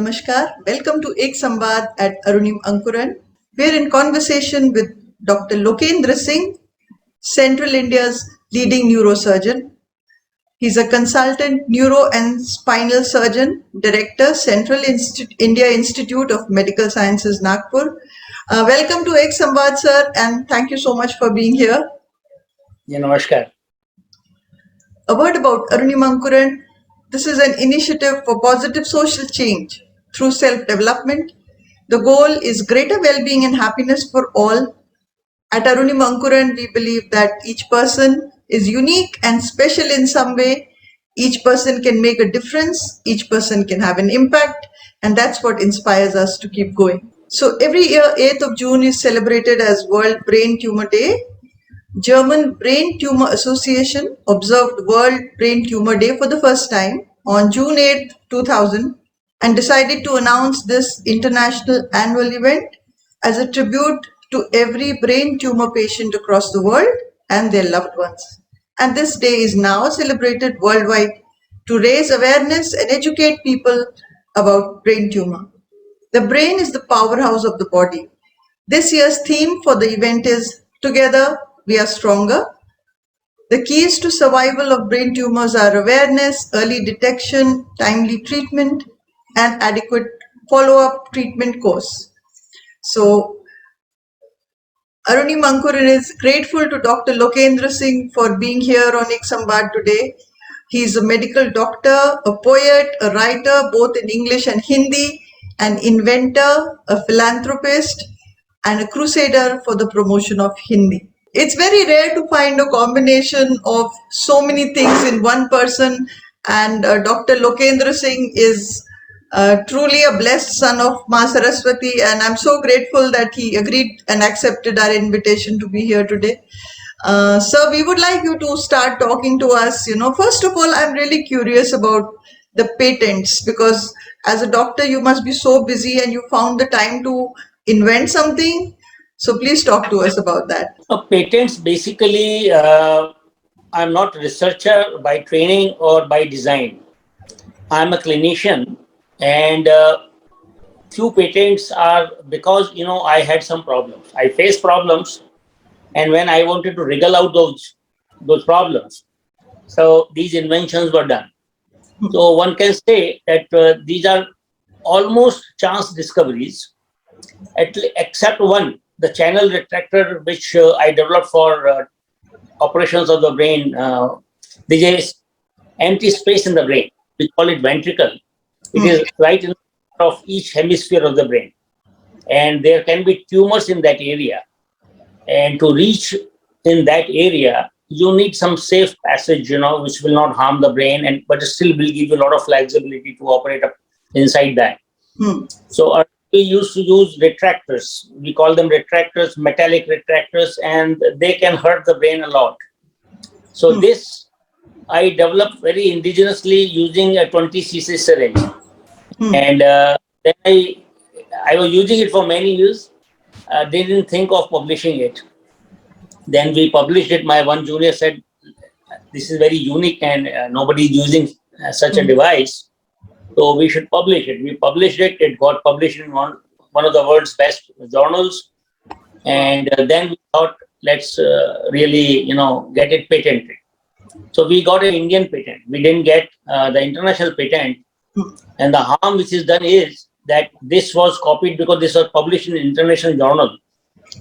Namaskar. Welcome to Ek Samvaad at Arunim Ankuran. We're in conversation with Dr. Lokendra Singh, Central India's leading neurosurgeon. He's a consultant neuro and spinal surgeon, director, Central India Institute of Medical Sciences, Nagpur. Welcome to Ek Samvaad, sir, and thank you so much for being here. Yeah, namaskar. A word about Arunim Ankuran. This is an initiative for positive social change through self-development. The goal is greater well-being and happiness for all. At Arunim Ankuran, we believe that each person is unique and special in some way. Each person can make a difference. Each person can have an impact. And that's what inspires us to keep going. So every year, 8th of June is celebrated as World Brain Tumor Day. German Brain Tumor Association observed World Brain Tumor Day for the first time on June 8, 2000 and decided to announce this international annual event as a tribute to every brain tumor patient across the world and their loved ones. And this day is now celebrated worldwide to raise awareness and educate people about brain tumor. The brain is the powerhouse of the body. This year's theme for the event is Together We Are Stronger. The keys to survival of brain tumors are awareness, early detection, timely treatment, and adequate follow-up treatment course. So, Arunim Ankuran is grateful to Dr. Lokendra Singh for being here on Ek Samvaad today. He is a medical doctor, a poet, a writer, both in English and Hindi, an inventor, a philanthropist, and a crusader for the promotion of Hindi. It's very rare to find a combination of so many things in one person, and Dr. Lokendra Singh is truly a blessed son of Ma Saraswati, and I'm so grateful that he agreed and accepted our invitation to be here today. Sir, we would like you to start talking to us. First of all, I'm really curious about the patents, because as a doctor, you must be so busy and you found the time to invent something. So please talk to us about that. Patents, basically, I'm not a researcher by training or by design. I'm a clinician, and few patents are because, I had some problems. I faced problems, and when I wanted to wriggle out those problems, so these inventions were done. So one can say that these are almost chance discoveries, except one, the channel retractor, which I developed for operations of the brain. There is empty space in the brain. We call it ventricle. It is right in front of each hemisphere of the brain. And there can be tumors in that area. And to reach in that area, you need some safe passage, which will not harm the brain, but still will give you a lot of flexibility to operate up inside that. So we used to use retractors. We call them retractors, metallic retractors, and they can hurt the brain a lot. So this I developed very indigenously using a 20cc syringe. And then I was using it for many years. They didn't think of publishing it. Then we published it. My one junior said, this is very unique and nobody is using such a device. So we should publish it. We published it. It got published in one of the world's best journals. And then we thought, let's really, get it patented. So we got an Indian patent. We didn't get the international patent. And the harm which is done is that this was copied because this was published in an international journal.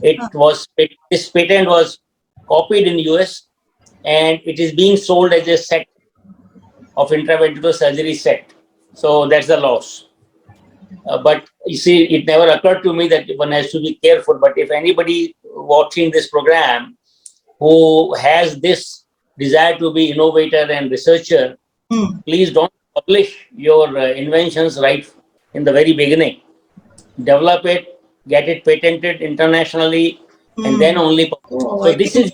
This patent was copied in the US, and it is being sold as a set of intraventricular surgery set. So that's the loss. But you see, it never occurred to me that one has to be careful. But if anybody watching this program who has this desire to be innovator and researcher, please don't publish your inventions right in the very beginning. Develop it, get it patented internationally, and then only publish. So this is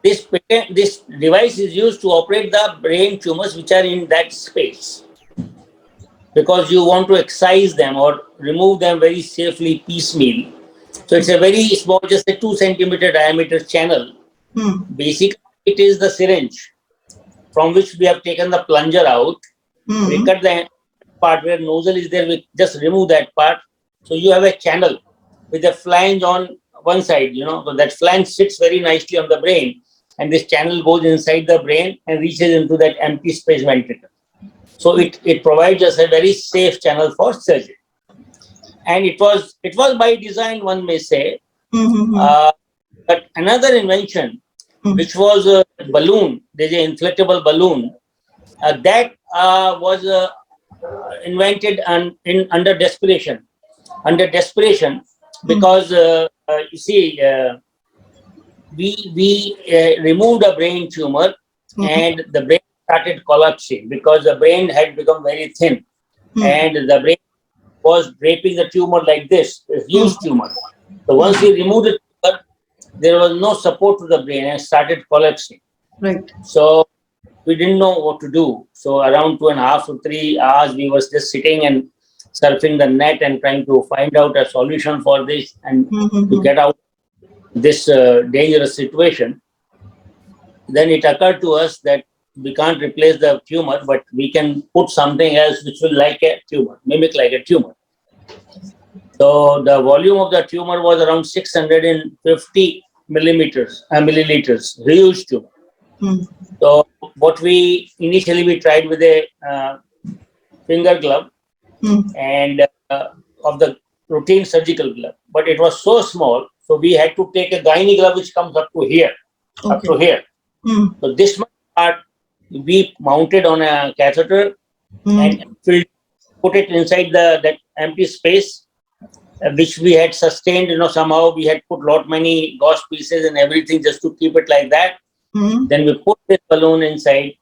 this device is used to operate the brain tumors which are in that space, because you want to excise them or remove them very safely piecemeal. So it's a very small, just a 2 centimeter diameter channel. Basically, it is the syringe from which we have taken the plunger out. We cut the part where nozzle is there, we just remove that part. So you have a channel with a flange on one side, so that flange sits very nicely on the brain, and this channel goes inside the brain and reaches into that empty space ventricle. So it provides us a very safe channel for surgery. And it was by design, one may say. Mm-hmm. But another invention, which was a balloon, there's an inflatable balloon, that was invented under desperation. Under desperation, because you see, we removed a brain tumor, and the brain started collapsing because the brain had become very thin, and the brain was draping the tumor like this, a huge tumor. So once we removed the tumor, there was no support to the brain and started collapsing. Right. So we didn't know what to do. So around 2.5 to 3 hours, we were just sitting and surfing the net and trying to find out a solution for this and to get out this dangerous situation. Then it occurred to us that we can't replace the tumor, but we can put something else which will like a tumor, mimic like a tumor. So the volume of the tumor was around 650 milliliters, huge tumor. So what we tried with a finger glove and of the routine surgical glove, but it was so small, so we had to take a gynae glove which comes up to here, up to here. So this much part we mounted on a catheter and put it inside that empty space, which we had sustained. Somehow we had put many gauze pieces and everything just to keep it like that. Then we put this balloon inside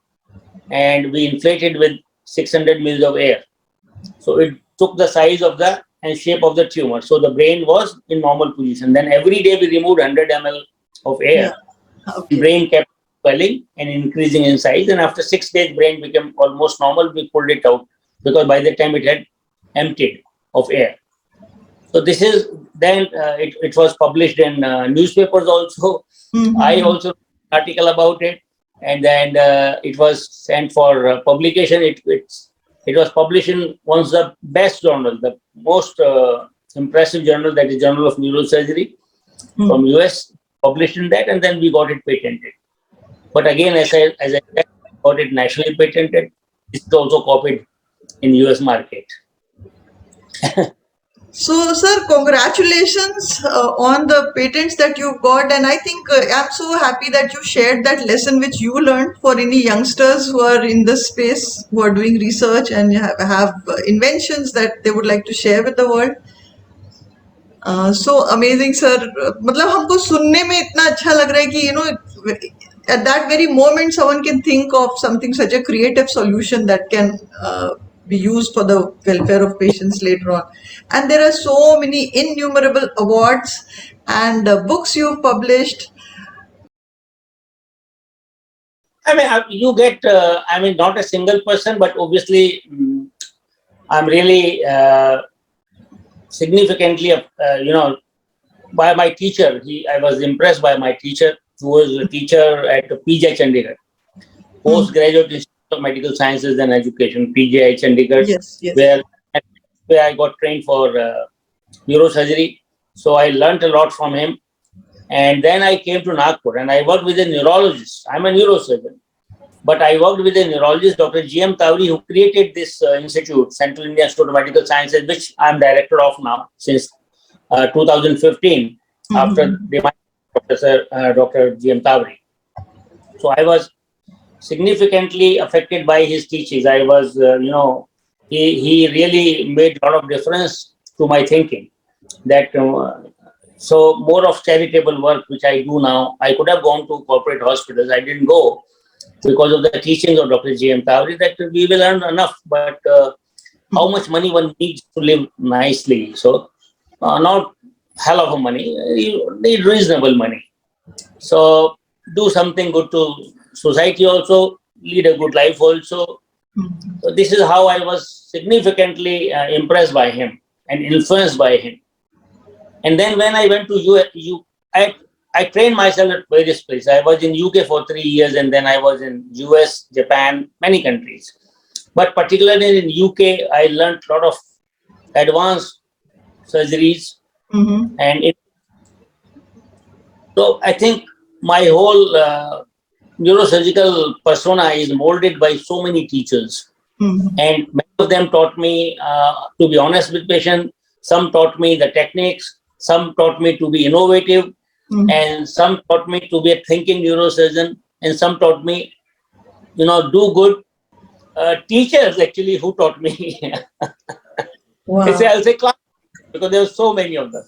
and we inflated with 600 mils of air. So it took the size of the and shape of the tumor. So the brain was in normal position. Then every day we removed 100 ml of air. The brain kept swelling and increasing in size. And after 6 days, brain became almost normal. We pulled it out because by the time it had emptied of air. So this is then it was published in newspapers also. I also wrote an article about it, and then it was sent for publication. It was published in one of the best journals, the most impressive journal, that is Journal of Neurosurgery from US, published in that, and then we got it patented. But again, as I said, got it nationally patented. It's also copied in US market. So, sir, congratulations on the patents that you've got. And I think I'm so happy that you shared that lesson which you learned for any youngsters who are in this space, who are doing research and have inventions that they would like to share with the world. So amazing, sir. मतलब हमको सुनने में इतना अच्छा लग रहा है कि at that very moment someone can think of something such a creative solution that can be used for the welfare of patients later on. And there are so many innumerable awards and books you've published. I mean, you get, not a single person, but obviously I'm really significantly, by my teacher. I was impressed by my teacher, who was a teacher at PGI Chandigarh, Postgraduate Institute of Medical Sciences and Education, PGI Chandigarh, Yes. where I got trained for neurosurgery. So I learned a lot from him. And then I came to Nagpur and I worked with a neurologist. I'm a neurosurgeon. But I worked with a neurologist, Dr. G.M. Tawri, who created this institute, Central India Institute of Medical Sciences, which I'm director of now since 2015, after the Professor Dr. G.M. Tawri. So I was significantly affected by his teachings. I was, he really made a lot of difference to my thinking. That so more of charitable work, which I do now. I could have gone to corporate hospitals. I didn't go because of the teachings of Dr. G.M. Tawri, that we will earn enough, but how much money one needs to live nicely. So not hell of a money, you need reasonable money. So do something good to society also, lead a good life also. So this is how I was significantly impressed by him and influenced by him. And then when I went to I trained myself at various places. I was in UK for 3 years, and then I was in US, Japan, many countries. But particularly in UK, I learned a lot of advanced surgeries, and so I think my whole neurosurgical persona is molded by so many teachers, and many of them taught me to be honest with patient. Some taught me the techniques. Some taught me to be innovative, and some taught me to be a thinking neurosurgeon, and some taught me, do good. Teachers actually who taught me. Wow. I'll say class, because there were so many of them.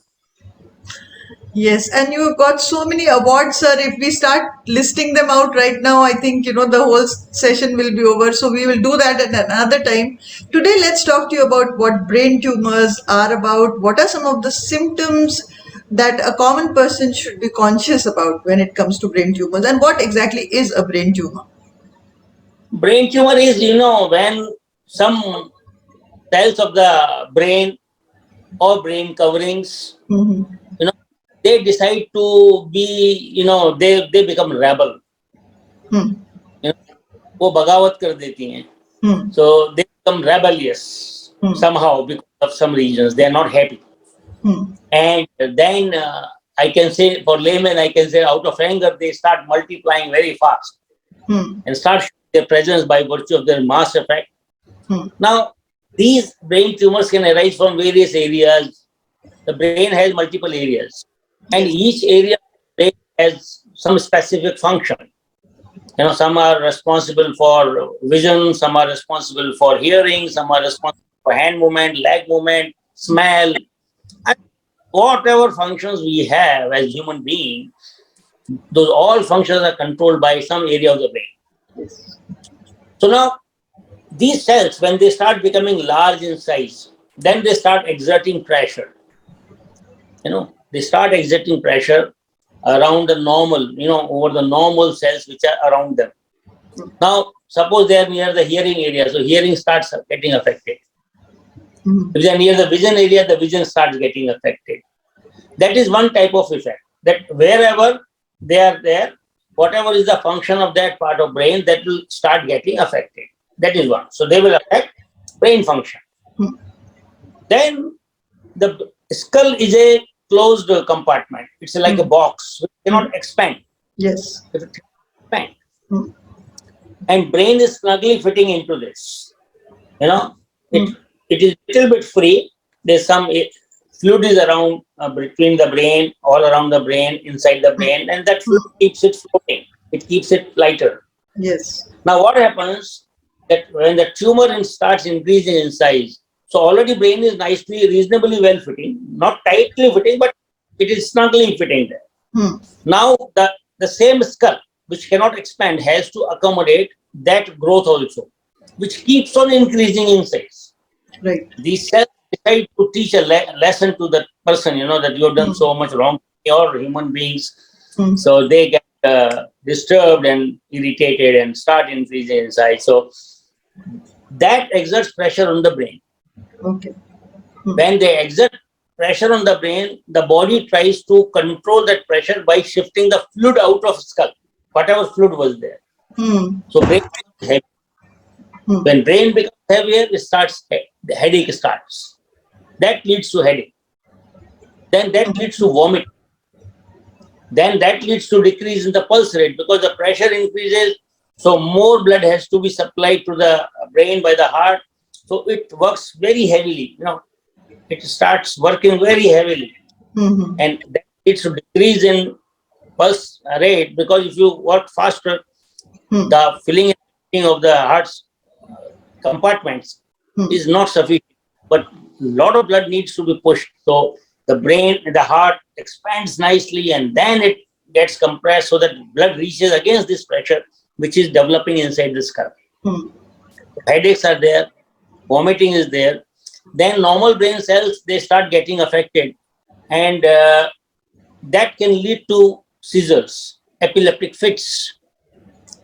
Yes, and you have got so many awards, sir. If we start listing them out right now, I think the whole session will be over. So we will do that at another time. Today, let's talk to you about what brain tumors are about. What are some of the symptoms that a common person should be conscious about when it comes to brain tumors, and what exactly is a brain tumor? Brain tumor is, when some cells of the brain or brain coverings, you know, they decide to be, they become rebel. You know, वो बगावत कर देती हैं. So they become rebellious somehow because of some reasons. They are not happy. And then I can say, for layman, I can say out of anger, they start multiplying very fast and start showing their presence by virtue of their mass effect. Now, these brain tumors can arise from various areas. The brain has multiple areas, and Yes. each area of the brain has some specific function. Some are responsible for vision, some are responsible for hearing, some are responsible for hand movement, leg movement, smell, and whatever functions we have as human beings. Those all functions are controlled by some area of the brain. So now, these cells, when they start becoming large in size, then they start exerting pressure. They start exerting pressure around the normal, over the normal cells which are around them. Now, suppose they are near the hearing area, so hearing starts getting affected. If they are near the vision area, the vision starts getting affected. That is one type of effect, that wherever they are there, whatever is the function of that part of brain, that will start getting affected. That is one. So they will affect brain function. Then the skull is a closed compartment. It's like a box which cannot expand. Yes. If it expand. And brain is snugly fitting into this. It is little bit free. There's some fluid is around between the brain, all around the brain, inside the brain, and that fluid keeps it floating. It keeps it lighter. Yes. Now, what happens that when the tumor starts increasing in size, so already brain is nicely, reasonably well fitting, not tightly fitting, but it is snugly fitting there. Now, the same skull, which cannot expand, has to accommodate that growth also, which keeps on increasing in size. Right. These cells decide to teach a lesson to the person, that you have done so much wrong to your human beings. So they get disturbed and irritated and start increasing in size. So that exerts pressure on the brain. Okay. When they exert pressure on the brain, the body tries to control that pressure by shifting the fluid out of skull, whatever fluid was there. So brain becomes heavy. When brain becomes heavier, the headache starts. That leads to headache. Then that leads to vomit. Then that leads to decrease in the pulse rate because the pressure increases. So more blood has to be supplied to the brain by the heart. So it works very heavily. It starts working very heavily. And that leads to decrease in pulse rate, because if you work faster, the filling of the heart's compartments is not sufficient. But a lot of blood needs to be pushed. So the brain, the heart expands nicely, and then it gets compressed so that blood reaches against this pressure, which is developing inside the skull. Headaches are there, vomiting is there. Then normal brain cells, they start getting affected, and that can lead to seizures, epileptic fits.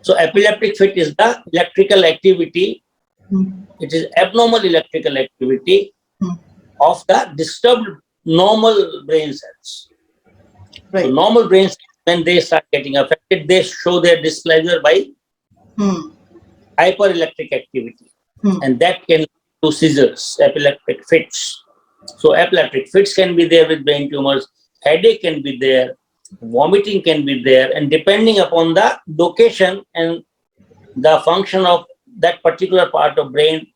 So epileptic fit is the electrical activity. It is abnormal electrical activity of the disturbed normal brain cells. Right. So normal brain cells, when they start getting affected, they show their displeasure by hyperelectric activity. and that can lead to seizures, epileptic fits. So epileptic fits can be there with brain tumors, headache can be there, vomiting can be there, and depending upon the location and the function of that particular part of brain,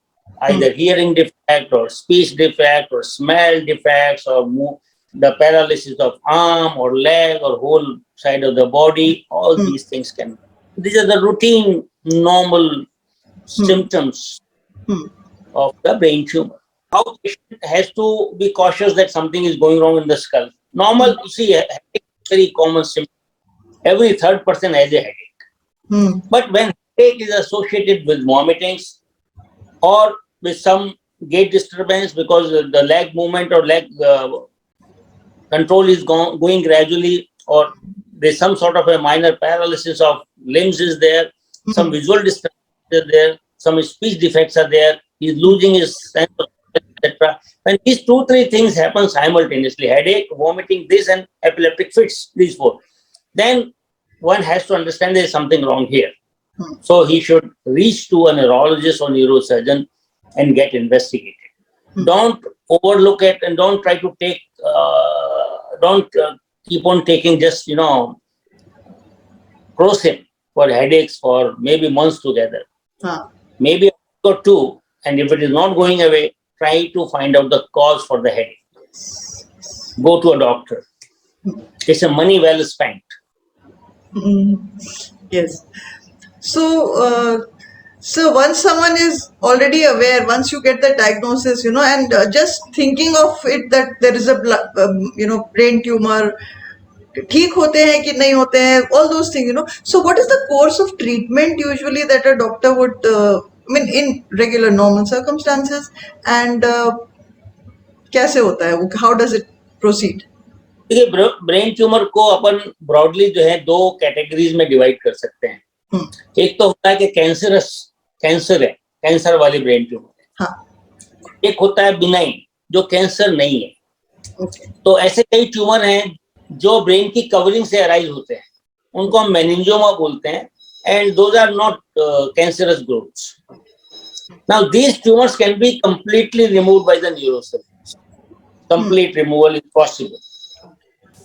either hearing defect or speech defect or smell defects or the paralysis of arm or leg or whole side of the body, all these things can. These are the routine, normal symptoms of the brain tumor. How patient has to be cautious that something is going wrong in the skull. Normal, you see, a headache is very common symptom. Every third person has a headache. But when headache is associated with vomitings or with some gait disturbance because the leg movement or leg control is going gradually, or there's some sort of a minor paralysis of limbs is there, some visual disturbance is there, some speech defects are there, he's losing his sense of etc. When these 2-3 things happen simultaneously, headache, vomiting, this and epileptic fits, these 4, then one has to understand there is something wrong here. So he should reach to a neurologist or neurosurgeon and get investigated. Don't overlook it and don't try to take, don't keep on taking just, crocin for headaches for maybe months together. Maybe a week or 2, and if it is not going away, try to find out the cause for the headache. Go to a doctor. It's a money well spent. Yes. So once someone is already aware, once you get the diagnosis, and just thinking of it that there is a brain tumor, ठीक होते हैं कि नहीं होते हैं, all those things. So what is the course of treatment usually that a doctor would, in regular normal circumstances, and कैसे होता है वो, how does it proceed? देखिए, ब्रेन ट्यूमर को अपन ब्रॉडली जो है 2 कैटेगरीज में डिवाइड कर सकते हैं. एक तो होता है कि कैंसर है, कैंसर वाली ब्रेन ट्यूमर है. एक होता है बिनाइन, जो कैंसर नहीं है. तो ऐसे कई ट्यूमर हैं जो ब्रेन की कवरिंग से अराइज होते हैं, उनको हम मेनिंजियोमा बोलते हैं, and those are not cancerous growths. Now these tumours can be completely removed by the neurosurgeon. Complete removal is possible.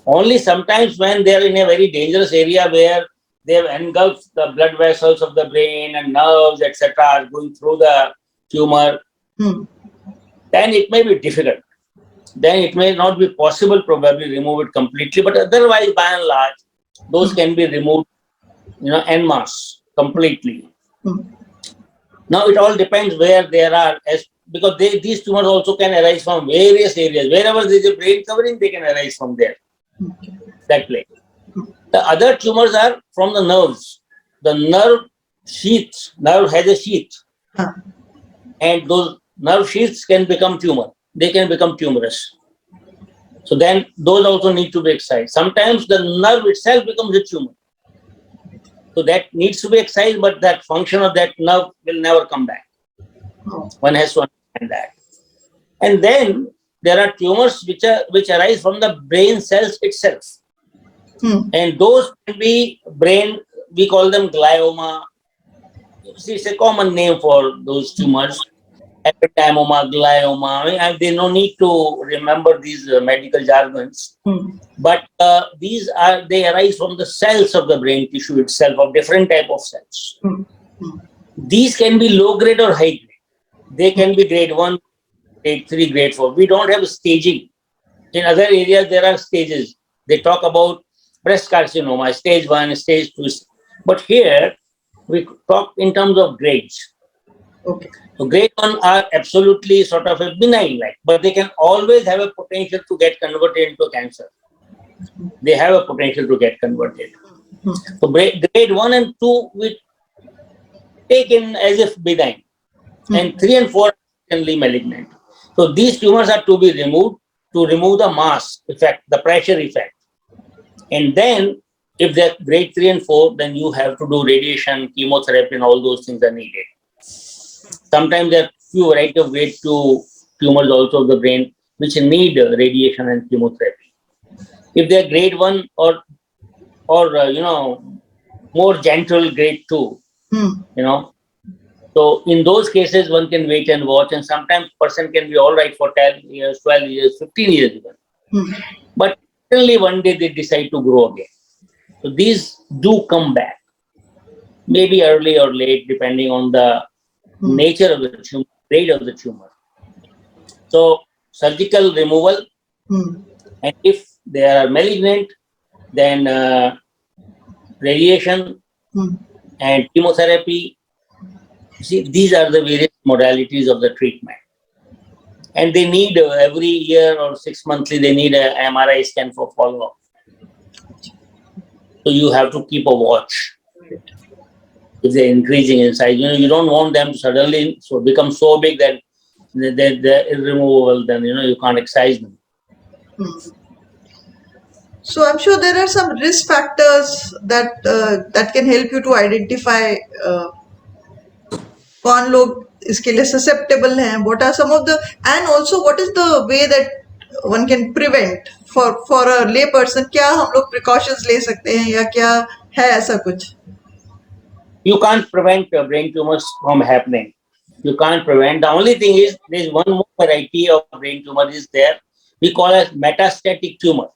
Only sometimes when they are in a very dangerous area where they have engulfed the blood vessels of the brain and nerves, etc., are going through the tumor, then it may be difficult. Then it may not be possible, probably remove it completely. But otherwise, by and large, those can be removed, en masse, completely. Now it all depends where there are, because these tumors also can arise from various areas. Wherever there is a brain covering, they can arise from there. That place. The other tumors are from the nerves. The nerve has a sheath. And those nerve sheaths can become tumor. They can become tumorous. So then those also need to be excised. Sometimes the nerve itself becomes a tumor. So that needs to be excised, but that function of that nerve will never come back. One has to understand that. And then there are tumors which arise from the brain cells itself. And those can be brain, we call them glioma. It's a common name for those tumors. Epitymoma, glioma. They no need to remember these medical jargons. But they arise from the cells of the brain tissue itself, of different type of cells. These can be low grade or high grade. They can be grade 1, grade 3, grade 4. We don't have staging. In other areas, there are stages. They talk about breast carcinoma, stage 1, stage 2. But here, we talk in terms of grades. Okay. So grade 1 are absolutely sort of a benign, but they can always have a potential to get converted into cancer. They have a potential to get converted. So grade 1 and 2, we take in as if benign. And 3 and 4 are certainly malignant. So these tumors are to be removed to remove the mass effect, the pressure effect. And then if they're grade 3 and 4, then you have to do radiation, chemotherapy, and all those things are needed. Sometimes there are few variety of grade 2 tumors also of the brain which need radiation and chemotherapy. If they are grade 1 or more gentle grade 2, So in those cases, one can wait and watch, and sometimes person can be all right for 10 years, 12 years, 15 years even. But suddenly one day they decide to grow again. So these do come back, maybe early or late, depending on the nature of the tumor, grade of the tumor. So surgical removal, and if they are malignant, then radiation and chemotherapy. See, these are the various modalities of the treatment. And they need every year or 6 monthly, they need a MRI scan for follow-up. So you have to keep a watch if they're increasing in size. You don't want them to suddenly become so big that they're irremovable. Then you can't excise them. So I'm sure there are some risk factors that can help you to identify कौन लोग इसके लिए susceptible हैं. What are some of the, and also what is the way that one can prevent for a lay person? क्या हम लोग precautions ले सकते हैं या क्या है ऐसा कुछ? You can't prevent brain tumors from happening. You can't prevent. The only thing is there is one more variety of brain tumor is there. We call it metastatic tumor.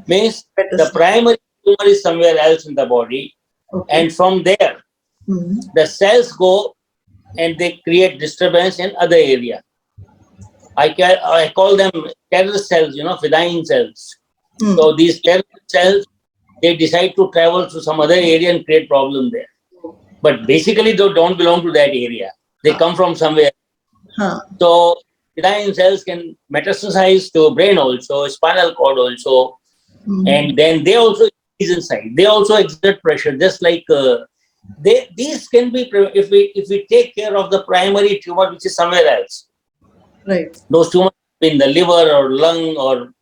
Means the primary tumor is somewhere else in the body, and from there the cells go and they create disturbance in other area. I call them terrorist cells, feline cells. So these terrorist cells, they decide to travel to some other area and create problem there. But basically, they don't belong to that area. They come from somewhere. So feline cells can metastasize to brain also, spinal cord also, and then they also increase in size. They also exert pressure, just like these can be if we take care of the primary tumor which is somewhere else. Right. Those tumors in the liver or lung or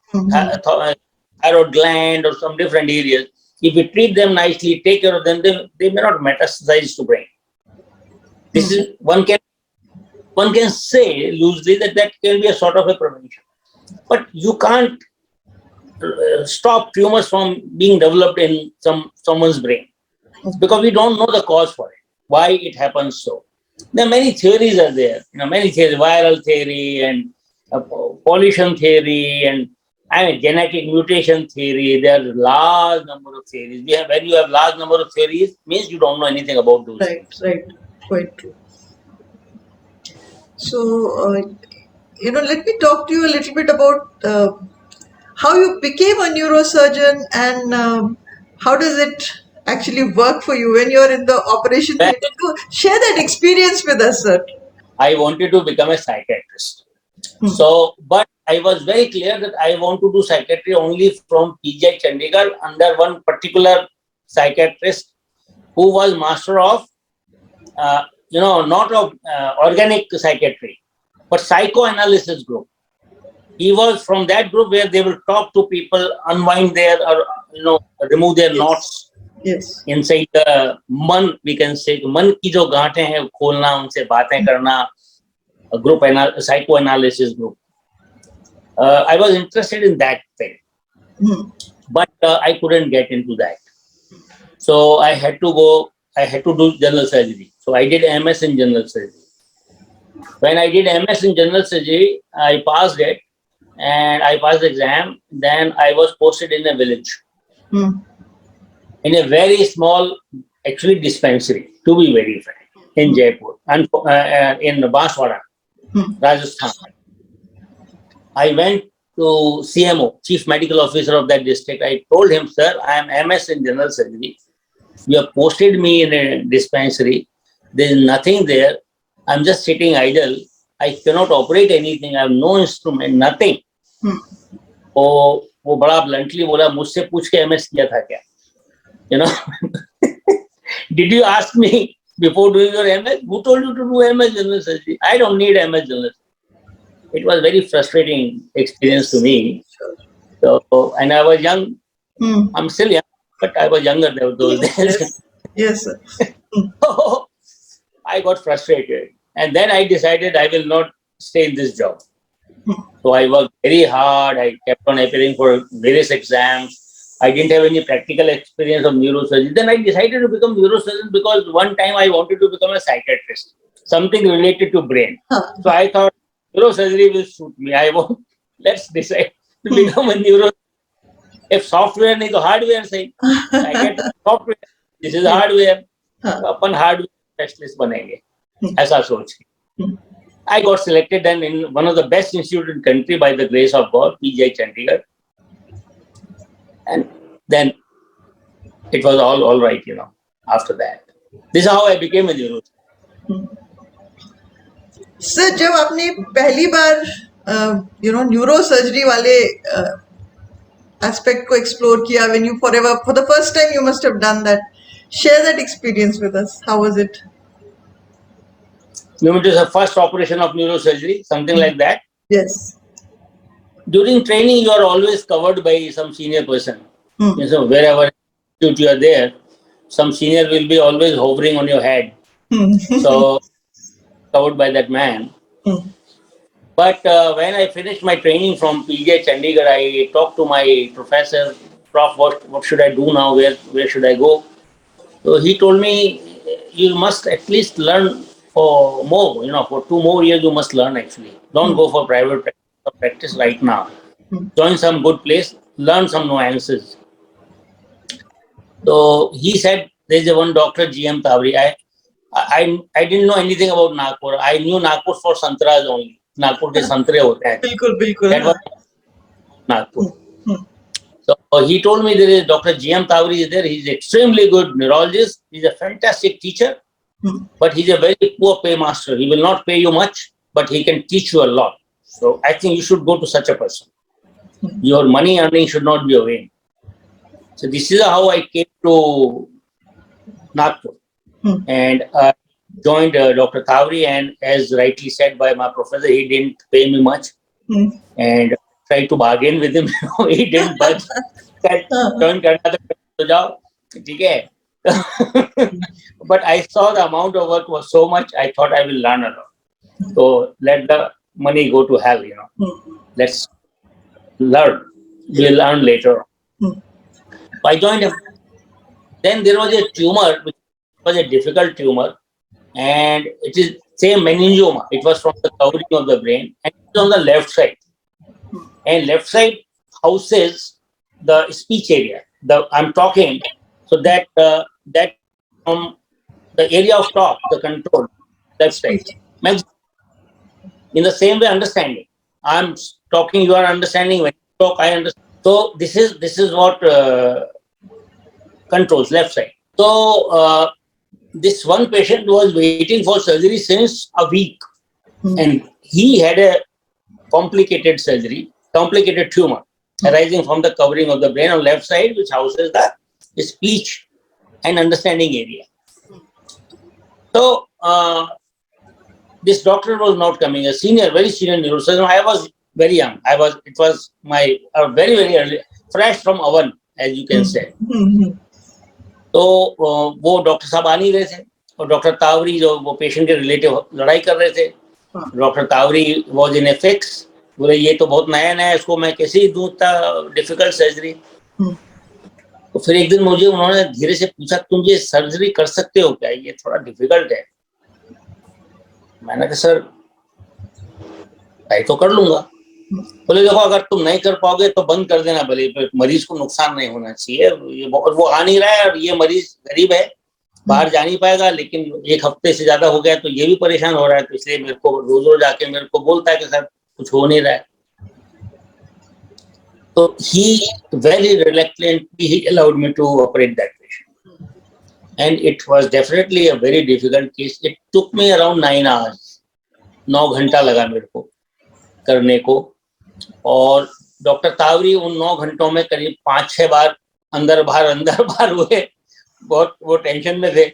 thyroid gland or some different areas. If we treat them nicely, take care of them, they may not metastasize to brain. This is one can say loosely that can be a sort of a prevention, but you can't stop tumors from being developed in someone's brain because we don't know the cause for it, why it happens so. There are many theories are there, many theories, viral theory and pollution theory and genetic mutation theory. There are large number of theories. When you have large number of theories, means you don't know anything about those. Right, quite true. So, let me talk to you a little bit about how you became a neurosurgeon and how does it actually work for you when you're in the operation Well, theater. Share that experience with us, sir. I wanted to become a psychiatrist. So, but I was very clear that I want to do psychiatry only from PGI Chandigarh under one particular psychiatrist who was master of, not of organic psychiatry, but psychoanalysis group. He was from that group where they will talk to people, unwind their, or remove their knots inside the man. We can say man की जो गांठें हैं खोलना, उनसे बातें करना. A group psychoanalysis group. I was interested in that thing, but I couldn't get into that. So I had to do general surgery. So I did MS in general surgery. When I did MS in general surgery, I passed it and I passed the exam. Then I was posted in a village, in a very small, actually dispensary, to be very frank, in Jaipur and in Banswara, Rajasthan. I went to CMO, Chief Medical Officer of that district. I told him, sir, I am MS in general surgery. You have posted me in a dispensary. There is nothing there. I'm just sitting idle. I cannot operate anything. I have no instrument, nothing. वो बड़ा bluntly बोला, मुझसे पूछ के MS किया था क्या? Did you ask me before doing your MS? Who told you to do MS general surgery? I don't need MS general surgery. It was very frustrating experience to me. So, and I was young. I'm still young, but I was younger those days. Yes, sir. So I got frustrated. And then I decided I will not stay in this job. So I worked very hard. I kept on appearing for various exams. I didn't have any practical experience of neurosurgery. Then I decided to become neurosurgeon because one time I wanted to become a psychiatrist, something related to brain. So I thought neurosurgery will suit me. I won't. Let's decide to become a neuro. If software नहीं तो hardware सही. Psychiatrist software. This is hardware. तो अपन hardware specialist बनेंगे. ऐसा सोच के. I got selected and in one of the best institutes in country by the grace of God, PGI Chandigarh. And then it was all right, after that. This is how I became a neurosurgeon. Sir, जब आपने पहली बार neuro surgery वाले aspect को explore किया, when you for the first time you must have done that. Share that experience with us. How was it? You mean it was the first operation of neurosurgery, something like that? Yes. During training, you are always covered by some senior person. So wherever you are there, some senior will be always hovering on your head. So covered by that man. But when I finished my training from PGI Chandigarh, I talked to my professor, Prof, what should I do now? Where should I go? So he told me, you must at least learn for more, for 2 more years you must learn actually. Don't go for private practice right now. Join some good place, learn some nuances. So he said, there's a one doctor, GM Tavri. I didn't know anything about Nagpur. I knew Nagpur for santras only. Nagpur ke santre hote hain. बिल्कुल. That was Nagpur. So he told me there is Dr. GM Tavri is there. He's extremely good neurologist. He's a fantastic teacher, but he's a very poor paymaster. He will not pay you much, but he can teach you a lot. So I think you should go to such a person. Your money earning should not be a vain. So this is how I came to Nagpur. And joined Dr. Thavri, and as rightly said by my professor, he didn't pay me much. And tried to bargain with him. He didn't budge. Said, join karna to jao. Okay. But I saw the amount of work was so much, I thought I will learn a lot. So let the money go to hell, Let's learn. We'll learn later. I joined him. Then there was a tumor, which was a difficult tumor, and it is same meningioma. It was from the covering of the brain, and it's on the left side. And left side houses the speech area. I'm talking, so that that from the area of talk, the control, left side. In the same way, understanding. I'm talking, you are understanding. When you talk, I understand. So this is what controls left side. So this one patient was waiting for surgery since a week, and he had a complicated tumor arising from the covering of the brain on left side, which houses the speech and understanding area. So this doctor was not coming, very senior neurosurgeon. I was very young. It was my very, very early, fresh from oven, as you can say. तो वो doctor साहब आ नहीं रहे थे, और doctor Tawari जो वो patient के रिलेटिव लड़ाई कर रहे थे. Doctor Tawari was in a fix, बोले ये तो बहुत नया है, इसको मैं कैसे ही दूं इतना डिफिकल्ट सर्जरी. तो फिर एक दिन मुझे उन्होंने धीरे से पूछा, तुम ये सर्जरी कर सकते हो क्या, ये थोड़ा डिफिकल्ट है. मैंने कहा सर ट्राई तो कर लूंगा. बोले देखो अगर तुम नहीं कर पाओगे तो बंद कर देना, भले मरीज को नुकसान नहीं होना चाहिए. वो आ नहीं रहा है, और ये मरीज गरीब है, बाहर जा नहीं पाएगा, लेकिन 1 हफ्ते से ज्यादा हो गया तो ये भी परेशान हो रहा है. तो इसलिए मेरे को रोज आके मेरे को बोलता है कि सर कुछ हो नहीं रहा है. तो he very reluctantly he allowed me to operate that patient, and it was definitely a very difficult case. It took me around 9 hours. 9 घंटा लगा मेरे को करने को, और डॉक्टर तावरी उन 9 घंटों में करीब 5-6 बार अंदर बाहर हुए. बहुत वो टेंशन में थे.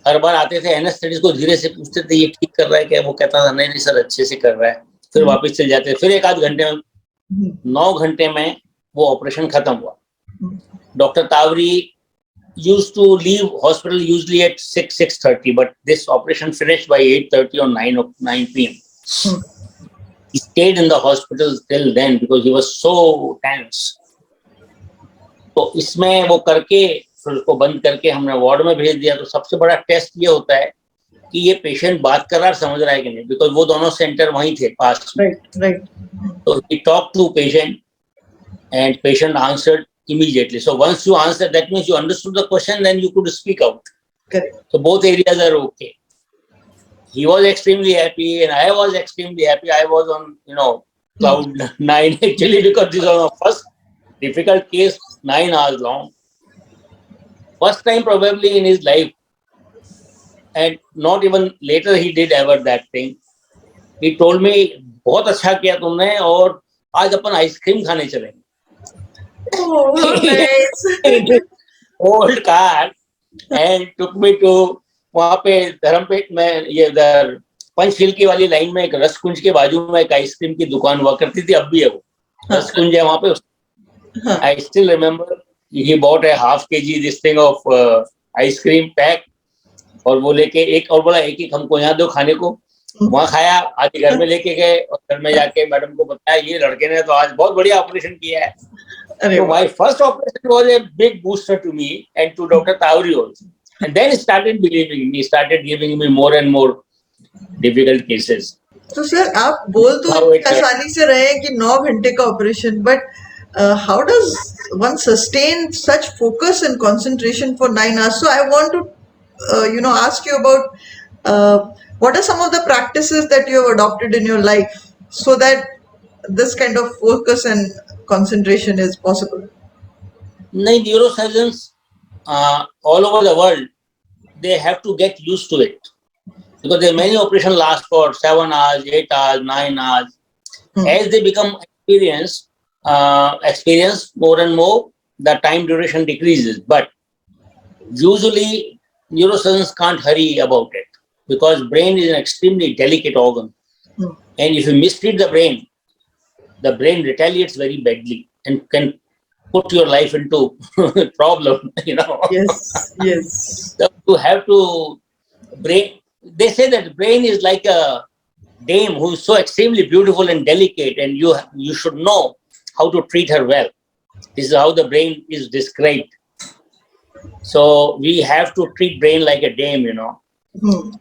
हर बार आते थे, एनेस्थेटिस्ट को धीरे से पूछते थे ये ठीक कर रहा है क्या, वो कहता था नहीं सर अच्छे से कर रहा है. फिर वापस चले जाते, फिर 1-8 घंटे में, 9 घंटे में वो ऑपरेशन खत्म हुआ. Doctor Tawari used to leave hospital usually at 6:30, but this operation finished by 8:30 or 9 p.m. He stayed in the hospital till then because he was so tense. तो इसमें वो करके फिर उसको बंद करके हमने वार्ड में भेज दिया। तो सबसे बड़ा टेस्ट ये होता है कि ये पेशेंट बात कर रहा है, समझ रहा है कि नहीं, बिकॉज वो दोनों सेंटर वहीं थे पास में। राइट। तो he talk to patient and patient answered immediately. So once you answer, that means you understood the question, then you could speak out. Correct. So both areas are okay. He was extremely happy and I was extremely happy. I was on, cloud 9 actually, because this was my first difficult case, 9 hours long. First time probably in his life, and not even later he did ever that thing. He told me, बहुत अच्छा किया तुमने और आज अपन ice cream खाने चलेंगे. Oh, nice. Old car and took me to वहाँ पे धर्मपेट में, ये इधर पंचशील वाली लाइन में एक रसकुंज के बाजू में एक आइसक्रीम की दुकान हुआ करती थी, अब भी है वो रसकुंज है वहाँ पे. I still remember he bought a half kg this thing of ice cream pack और वो लेके एक और बोला एक हमको यहाँ दो खाने को. वहाँ खाया, आधी घर में लेके गए और घर में जाके मैडम को बताया ये लड़के ने तो आज बहुत बढ़िया ऑपरेशन किया है. So my first operation was a big booster to me and to Dr. Tauri also. And then he started believing me, started giving me more and more difficult cases. तो सर आप बोल तो आसानी से रहे हैं कि 9 घंटे का operation, but how does one sustain such focus and concentration for 9 hours? So I want to ask you about what are some of the practices that you have adopted in your life so that this kind of focus and concentration is possible? नहीं, neurosurgeons all over the world, they have to get used to it because there are many operations last for 7 hours, 8 hours, 9 hours. As they become experienced more and more, the time duration decreases. But usually neurosurgeons can't hurry about it because brain is an extremely delicate organ. And if you mistreat the brain retaliates very badly and can put your life into problem, Yes. So you have to they say that brain is like a dame who is so extremely beautiful and delicate, and you should know how to treat her well. This is how the brain is described. So we have to treat brain like a dame,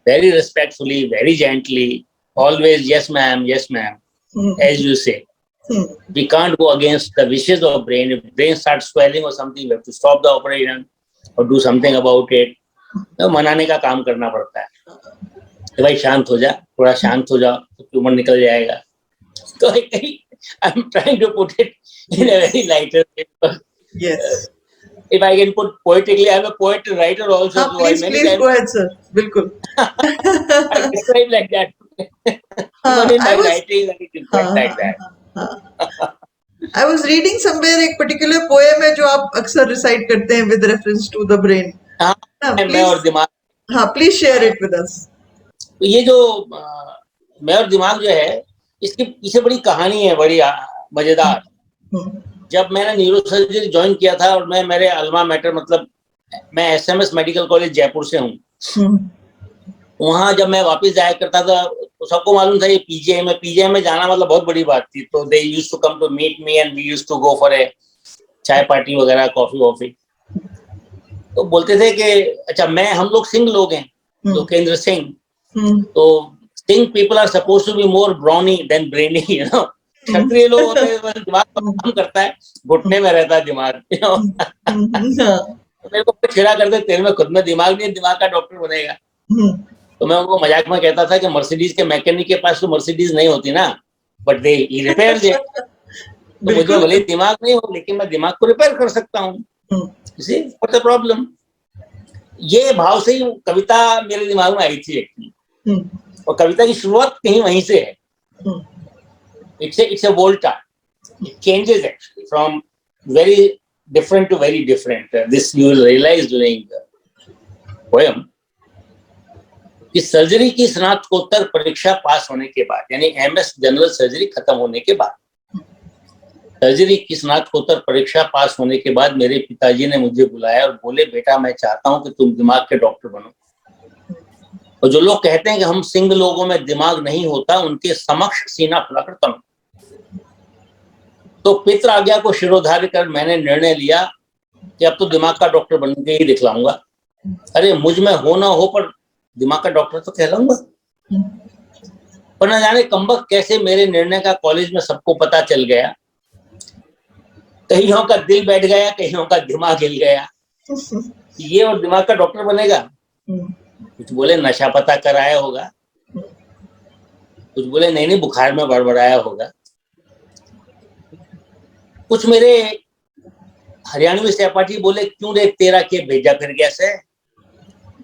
very respectfully, very gently, always yes ma'am, as you say. We can't go against the wishes of brain. If brain starts swelling or something, we have to stop the operation or do something about it. तो मनाने का काम करना पड़ता है कि भाई शांत हो जा, थोड़ा शांत हो जाओ तो ट्यूमर निकल जाएगा. तो I'm trying to put it in a very lighter way. Yes. If I can put poetically, I'm a poet and writer also. So please go ahead, sir. Bilkul. I describe like that. Even in my writing, it is quite like that. I was reading somewhere एक particular poem है जो आप अक्सर recite करते हैं with reference to the brain. मैं और दिमाग. हाँ, please share it with us. तो ये जो मैं और दिमाग जो है, इसके पीछे बड़ी कहानी है, बड़ी मजेदार. जब मैंने न्यूरोसर्जरी ज्वाइन किया था और मैं मेरे अल्मा मैटर, मतलब मैं SMS मेडिकल कॉलेज जयपुर से हूँ. वहाँ जब मैं वापस जाया करता था तो सबको मालूम था ये पीजीआई में जाना मतलब बहुत बड़ी बात थी. तो they used to come to meet me and we used to go for a chai party वगैरह, कॉफी वॉफी. तो बोलते थे कि अच्छा हम लोग सिंह लोग हैं, लोकेंद्र सिंह. तो Singh people are suppose to be more brawny than brainy, Kshatriya लोग होते हैं दिमाग काम करता है, घुटने में रहता है दिमाग. मेरे को छिड़ा करते, तेरे में खुद में दिमाग नहीं, दिमाग का डॉक्टर बनेगा. तो मैं उनको मजाक में कहता था कि मर्सिडीज के मैकेनिक के पास तो मर्सिडीज नहीं होती ना, बट दे रिपेयर इट. तो मुझे भले दिमाग नहीं हो लेकिन मैं दिमाग को रिपेयर कर सकता हूँ. See, what's the problem? ये भाव से ही कविता मेरे दिमाग में आई थी एक्चुअली. और कविता की शुरुआत कहीं वहीं से है. It's a volta. It changes actually from very different to very different. This you will realize during the poem. कि सर्जरी की स्नातकोत्तर परीक्षा पास होने के बाद, यानी MS जनरल सर्जरी खत्म होने के बाद, सर्जरी की स्नातकोत्तर परीक्षा पास होने के बाद मेरे पिताजी ने मुझे बुलाया और बोले बेटा मैं चाहता हूं कि तुम दिमाग के डॉक्टर बनो. और जो लोग कहते हैं कि हम सिंह लोगों में दिमाग नहीं होता, उनके समक्ष सीना फुलाकर तम. तो पित्र आज्ञा को शिरोधार्य कर मैंने निर्णय लिया कि अब तो दिमाग का डॉक्टर बन के ही दिखलाऊंगा। अरे मुझ में हो ना हो, पर दिमाग का डॉक्टर तो कहलाऊंगा। पर न जाने कमबख्त कैसे मेरे निर्णय का कॉलेज में सबको पता चल गया। कईयों का दिल बैठ गया, कईयों का दिमाग हिल गया, ये और दिमाग का डॉक्टर बनेगा। कुछ बोले नशा पता कराया होगा, कुछ बोले नहीं नहीं बुखार में बड़बड़ाया होगा, कुछ मेरे हरियाणवी सहपाठी बोले क्यों रे तेरा के भेजा फिर गया से,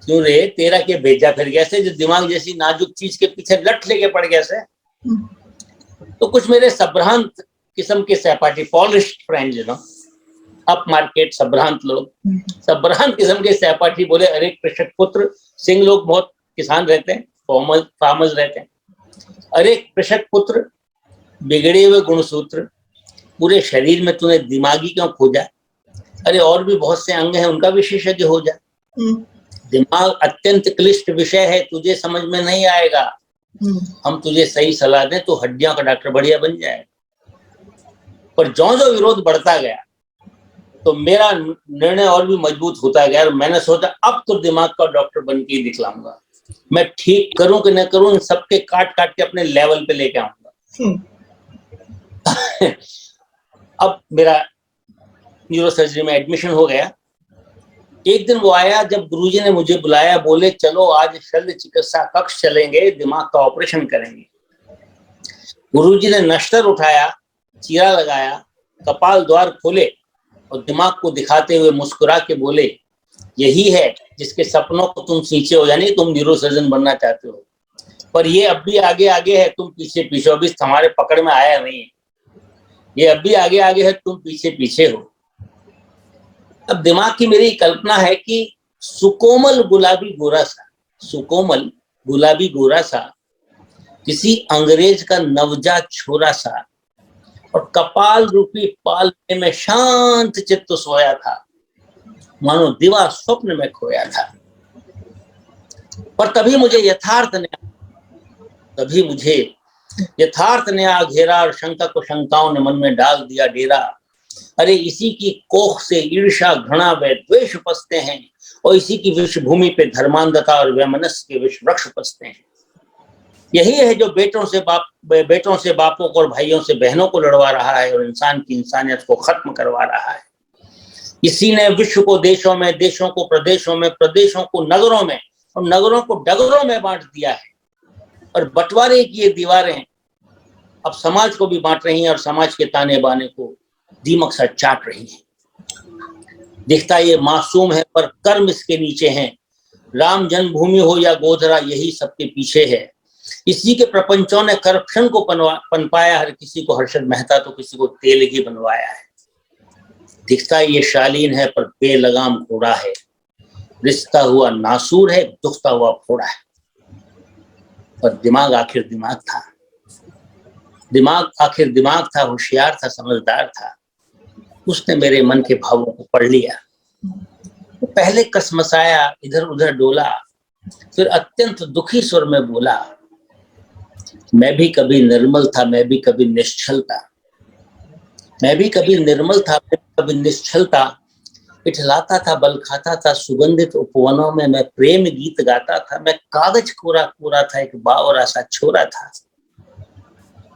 क्यों रे तेरा के भेजा फिर गया से, जो दिमाग जैसी नाजुक चीज के पीछे लट लेके पड़ गया से। तो कुछ मेरे संभ्रांत किस्म के सहपाठी, polished friends, you know, up market संभ्रांत लोग, संभ्रांत किस्म के सहपाठी बोले अरे कृषक पुत्र सिंह, लोग बहुत किसान रहते हैं, फार्मर्स रहते हैं, अरे कृषक पुत्र बिगड़े हुए गुणसूत्र, पूरे शरीर में तूने दिमागी क्यों खोजा, अरे और भी बहुत से अंग हैं उनका विशेषज्ञ हो जा, दिमाग अत्यंत क्लिष्ट विषय है, तुझे समझ में नहीं आएगा, हम तुझे सही सलाह दें तो हड्डियों का डॉक्टर बढ़िया बन जाए। पर जो जो विरोध बढ़ता गया तो मेरा निर्णय और भी मजबूत होता गया और मैंने सोचा अब तो दिमाग का डॉक्टर बन के ही दिखलाऊंगा, मैं ठीक करूं कि न करूं, इन सबके काट काट के अपने लेवल पे लेके आऊंगा। अब मेरा न्यूरो सर्जरी में एडमिशन हो गया। एक दिन वो आया जब गुरुजी ने मुझे बुलाया, बोले चलो आज शल्य चिकित्सा कक्ष चलेंगे, दिमाग का ऑपरेशन करेंगे। गुरुजी ने नश्तर उठाया, चीरा लगाया, कपाल द्वार खोले और दिमाग को दिखाते हुए मुस्कुरा के बोले यही है जिसके सपनों को तुम सींचे हो, यानी तुम न्यूरो सर्जन बनना चाहते हो, पर ये अब भी आगे आगे है, तुम पीछे पीछे हो, अभी हमारे पकड़ में आया नहीं है, ये अब भी आगे आगे है, तुम पीछे पीछे हो। अब दिमाग की मेरी कल्पना है कि सुकोमल गुलाबी गोरा सा, सुकोमल गुलाबी गोरा सा किसी अंग्रेज का नवजात छोरा सा और कपाल रूपी पालने में शांत चित्त सोया था, मानो दिवा स्वप्न में खोया था। पर तभी मुझे यथार्थ ने आ घेरा और शंका को शंकाओं ने मन में डाल दिया डेरा। अरे इसी की कोख से ईर्ष्या घृणा व द्वेष उपजते हैं और इसी की विश्व भूमि पे धर्मांधता और वैमनस्य के विश्व वृक्ष उपजते हैं। यही है जो बेटों से बापों को और भाइयों से बहनों को लड़वा रहा है और इंसान की इंसानियत को खत्म करवा रहा है। इसी ने विश्व को देशों में, देशों को प्रदेशों में, प्रदेशों को नगरों में और नगरों को डगरों में बांट दिया है और बंटवारे की ये दीवारें अब समाज को भी बांट रही हैं और समाज के ताने बाने को दीमक सा चाट रही हैं। दिखता ये मासूम है पर कर्म इसके नीचे हैं, राम जन्मभूमि हो या गोधरा यही सबके पीछे है। इसी के प्रपंचों ने करप्शन को पनपाया, हर किसी को हर्षद मेहता तो किसी को तेल ही बनवाया है। दिखता ये शालीन है पर बेलगाम घोड़ा है, रिश्ता हुआ नासूर है, दुखता हुआ फोड़ा है। पर दिमाग आखिर दिमाग था, दिमाग था, होशियार था, समझदार था। उसने मेरे मन के भावों को पढ़ लिया। वो पहले कसमसाया, इधर उधर डोला, फिर अत्यंत दुखी स्वर में बोला मैं भी कभी निर्मल था, मैं भी कभी निश्चल था, मैं भी कभी निर्मल था, मैं भी कभी निश्चल था, इठलाता था, बल खाता था, सुगंधित उपवनों में मैं प्रेम गीत गाता था, मैं कागज कोरा कोरा था, एक बावरा सा छोरा था।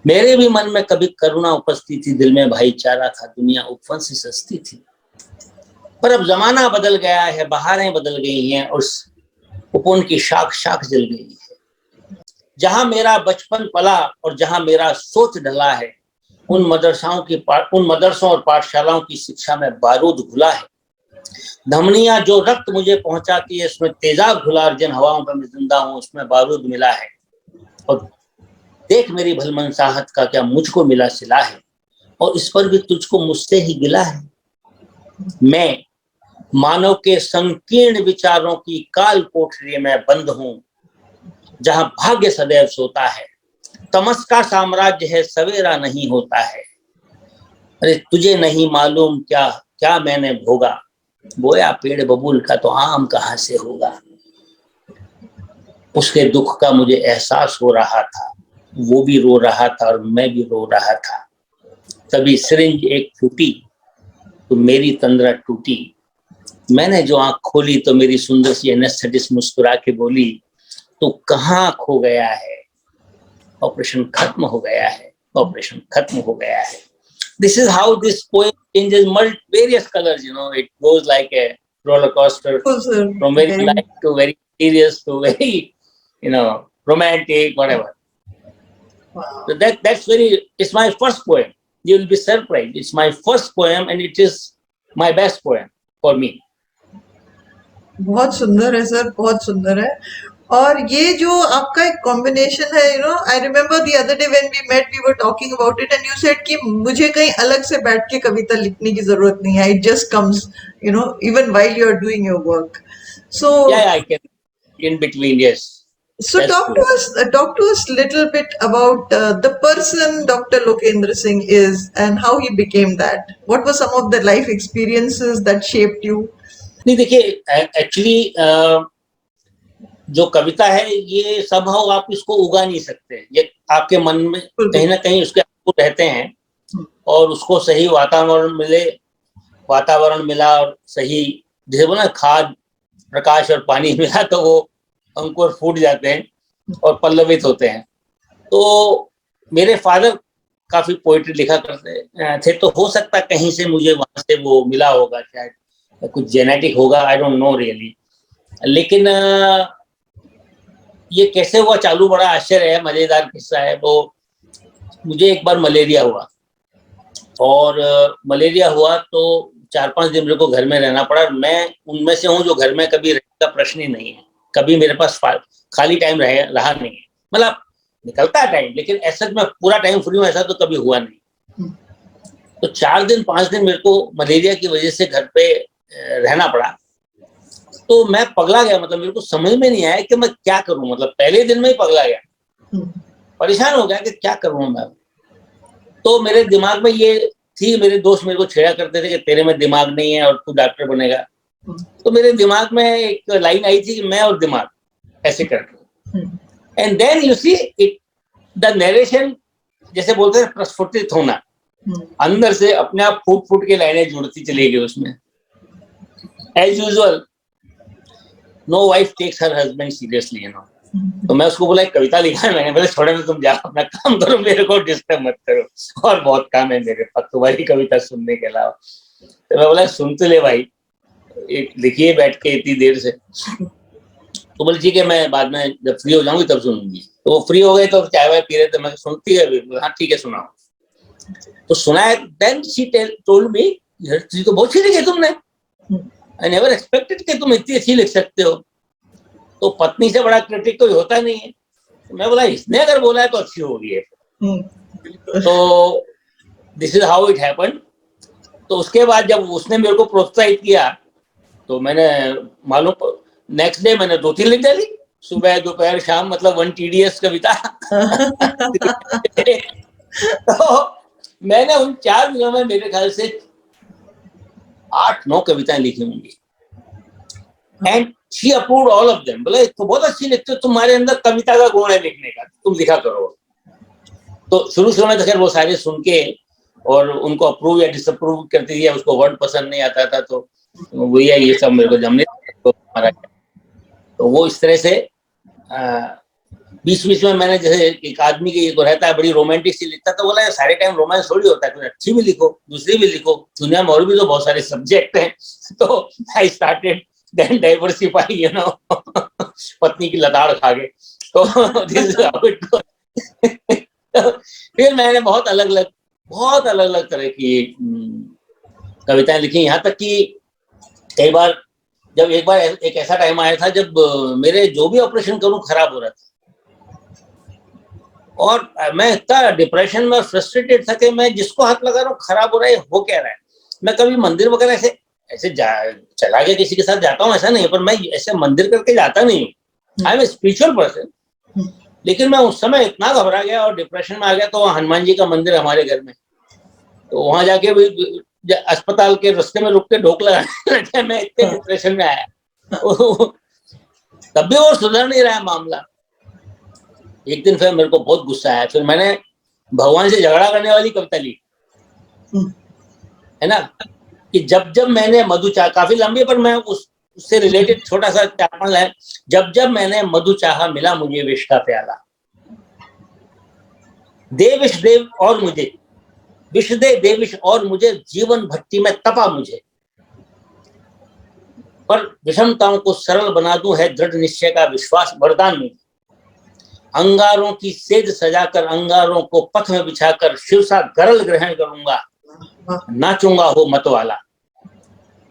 मेरे भी मन में कभी करुणा उपस्थित थी, दिल में भाईचारा था, दुनिया उपवन से सस्ती थी। पर अब जमाना बदल गया है, बहारें बदल गई हैं और उपवन की शाख शाख जल गई है। जहां मेरा बचपन पला और जहां मेरा सोच ढला है, उन मदरसों और पाठशालाओं की शिक्षा में बारूद घुला है। धमनियां जो रक्त मुझे पहुंचाती है उसमें तेजाब घुला, और जिन हवाओं पर मैं जिंदा हूं उसमें बारूद मिला है। और देख मेरी भलमनसाहत का क्या मुझको मिला सिला है, और इस पर भी तुझको मुझसे ही गिला है। मैं मानव के संकीर्ण विचारों की काल कोठरी में बंद हूं, जहां भाग्य सदैव सोता है, तमस का साम्राज्य है, सवेरा नहीं होता है। अरे तुझे नहीं मालूम क्या क्या मैंने भोगा, बोया पेड़ बबूल का तो आम कहां से होगा। उसके दुख का मुझे एहसास हो रहा था, वो भी रो रहा था और मैं भी रो रहा था। तभी सिरिंज एक फूटी तो मेरी तंद्रा टूटी, मैंने जो आंख खोली तो मेरी सुंदर सी एनेस्थेटिस्ट मुस्कुरा के बोली, तो कहाँ खो गया है, ऑपरेशन खत्म हो गया है, ऑपरेशन खत्म हो गया है. This is how this poem changes various colors, it goes like a roller coaster Cool, sir. from very Very light to very serious to very, romantic, whatever. wow. So it's my first poem. You will be surprised. It's my first poem and it is my best poem for me. बहुत सुंदर है sir, बहुत सुंदर है. और ये जो आपका एक कॉम्बिनेशन है, I remember the other day when we met, we were talking about it, and you said कि मुझे कहीं अलग से बैठ के कविता लिखने की जरूरत नहीं है, it just comes, even while you are doing your work. So Yeah, I can in between. Yes, so that's true. talk to us little bit about the person Dr. Lokendra Singh is and how he became that. What were some of the life experiences that shaped you? नहीं, देखिए, actually जो कविता है ये somehow आप इसको उगा नहीं सकते. ये आपके मन में कहीं ना कहीं उसके अंकुर रहते हैं और उसको सही वातावरण मिला और सही, जैसे बोला, खाद, प्रकाश और पानी मिला तो वो अंकुर फूट जाते हैं और पल्लवित होते हैं. तो मेरे फादर काफी पोइट्री लिखा करते थे, तो हो सकता कहीं से मुझे वहां से वो मिला होगा, शायद कुछ जेनेटिक होगा, आई डोंट नो रियली. लेकिन ये कैसे हुआ चालू, बड़ा आश्चर्य है, मजेदार किस्सा है. वो मुझे एक बार मलेरिया हुआ और मलेरिया हुआ तो 4-5 दिन मेरे को घर में रहना पड़ा. मैं उनमें से हूँ जो घर में कभी रहने का प्रश्न ही नहीं है. कभी मेरे पास खाली टाइम रहा नहीं है. मतलब निकलता है टाइम, लेकिन ऐसा मैं पूरा टाइम फ्री हूँ ऐसा तो कभी हुआ नहीं. तो 4-5 दिन मेरे को मलेरिया की वजह से घर पे रहना पड़ा. तो मैं पगला गया, मतलब मेरे को समझ में नहीं आया कि मैं क्या करूं. मतलब पहले दिन में ही पगला गया, परेशान हो गया कि क्या करूं मैं. तो मेरे दिमाग में ये थी, मेरे दोस्त मेरे को छेड़ा करते थे कि तेरे में दिमाग नहीं है और तू डॉक्टर बनेगा. तो मेरे दिमाग में एक लाइन आई थी कि मैं और दिमाग ऐसे करके. And then you see it, the narration, जैसे बोलते हैं प्रस्फुटित होना, अंदर से अपने आप फूट फूट के लाइनें जुड़ती चली गई उसमें. As usual, no wife takes her husband seriously, तो मैं उसको बोला एक कविता लिखा है मैंने. बोले छोड़े ना, तुम जाओ अपना काम करो, मेरे को डिस्टर्ब मत करो, और बहुत काम है मेरे पास तुम्हारी कविता सुनने के अलावा. तो मैं बोला सुन तो ले भाई, लिखिए बैठ के इतनी देर से. तो बोले ठीक है, मैं बाद में जब फ्री हो जाऊंगी तब सुनूंगी. तो वो फ्री हो गए तो चाय वाय पी रहे थे, मैं सुनती है. हाँ ठीक है सुनाओ. तो सुनाया. देन शी टोल्ड मी, ये तो बहुत अच्छी लिखी तुमने, आई नेवर एक्सपेक्टेड कि तुम इतनी अच्छी लिख सकते हो. तो पत्नी से बड़ा क्रिटिक कोई होता नहीं है. तो मैं बोला इसने अगर बोला है तो अच्छी होगी है. तो this is how it happened. तो उसके बाद जब उसने मेरे को प्रोत्साहित किया तो मैंने, मालूम, नेक्स्ट डे मैंने 2-3 लिख डाली, सुबह दोपहर शाम, मतलब 1 TDS कविता. तो मैंने उन 4 दिनों में मेरे ख्याल से 8-9 कविताएं लिखी होंगी. And she approved all of them. बोले तो बहुत अच्छी लिखते हो, तुम्हारे अंदर कविता का गुण है लिखने का, तुम लिखा करो. तो शुरू में तो खैर वो सारे सुन के और उनको अप्रूव या डिसअप्रूव करती थी, या उसको वर्ड पसंद नहीं आता था तो वही है, ये सब मेरे को जमने. तो वो इस तरह से बीच बीच में मैंने, जैसे एक आदमी के ये रहता है बड़ी रोमांटिक सी लिखता, तो बोला सारे टाइम रोमांस थोड़ी होता है, कुछ अच्छी भी लिखो, दूसरी भी लिखो, दुनिया में और भी तो बहुत सारे सब्जेक्ट हैं. तो आई स्टार्टेड देन डाइवर्सिफाई, पत्नी की लताड़ खा गए. तो this is how it goes. फिर मैंने बहुत अलग अलग तरह की कविताएं लिखी. यहाँ तक कि कई बार, जब एक बार एक ऐसा टाइम आया था जब मेरे जो भी ऑपरेशन करूं खराब हो रहा था, और मैं इतना डिप्रेशन में फ्रस्ट्रेटेड था कि मैं जिसको हाथ लगा रहा हूँ खराब हो रहा है, हो क्या रहा है. मैं कभी मंदिर वगैरह ऐसे चला गया किसी के साथ जाता हूँ ऐसा नहीं, पर मैं ऐसे मंदिर करके जाता नहीं हूँ. I am a spiritual person. लेकिन मैं उस समय इतना घबरा गया और डिप्रेशन में आ गया, तो हनुमान जी का मंदिर हमारे घर में, तो वहां जाके भी अस्पताल के रास्ते में रुक के ढोक लगाने, मैं इतने डिप्रेशन में आया. तब भी वो सुधर नहीं रहा है मामला. एक दिन फिर मेरे को बहुत गुस्सा आया, फिर मैंने भगवान से झगड़ा करने वाली कविता ली, है ना, कि जब जब मैंने मधु चाहा, काफी लंबी पर मैं उससे रिलेटेड छोटा सा 4-5 लाइन, जब जब मैंने मधु चाहा मिला मुझे विष का प्याला, दे विष देव और मुझे, विष दे विष और मुझे, जीवन भक्ति में तपा मुझे, पर विषमताओं को सरल बना दूं है दृढ़ निश्चय का विश्वास वरदान मुझे, अंगारों की सेज सजाकर अंगारों को पथ में बिछाकर शिव सा गरल ग्रहण करूंगा, नाचूंगा हो मत वाला,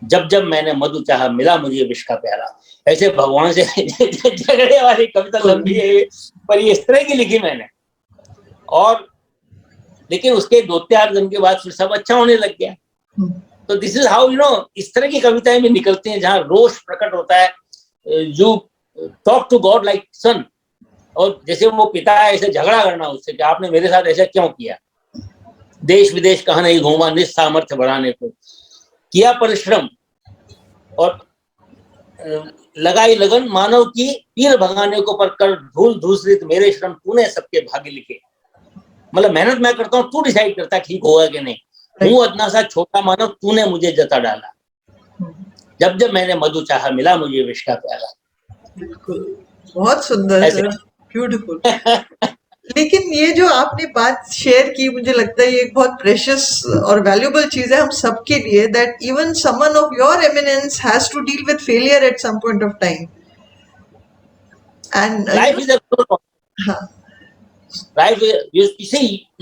जब जब मैंने मधु चाहा मिला मुझे विष का प्याला। ऐसे भगवान से झगड़े वाली कविता लंबी है पर ये इस तरह की लिखी मैंने, और लेकिन उसके 2-4 दिन के बाद फिर सब अच्छा होने लग गया। तो दिस इज हाउ इस तरह की कविताएं भी निकलती हैं जहां रोष प्रकट होता है, you talk to God like son, और जैसे वो पिता है ऐसे झगड़ा करना उससे कि आपने मेरे साथ ऐसा क्यों किया, देश विदेश कहाँ नहीं घूमा निस्सामर्थ्य बढ़ाने को, किया परिश्रम और लगाई लगन मानव की पीर भगाने को, पर कर धूल धूसरित मेरे श्रम तूने सबके भाग्य लिखे, मतलब मेहनत मैं करता हूँ, तू डिसाइड करता ठीक होगा कि नहीं, हूँ अदना सा छोटा मानव तूने मुझे जता डाला, जब जब मैंने मधु चाहा मिला मुझे विष का प्याला। बिल्कुल, बहुत सुंदर सर, ब्यूटीफुल। लेकिन ये जो आपने बात शेयर की, मुझे लगता है ये एक बहुत प्रेशियस और वैल्यूबल चीज है हम सबके लिए, that even someone of your eminence has to deal with failure at some point of time, and life is life, you see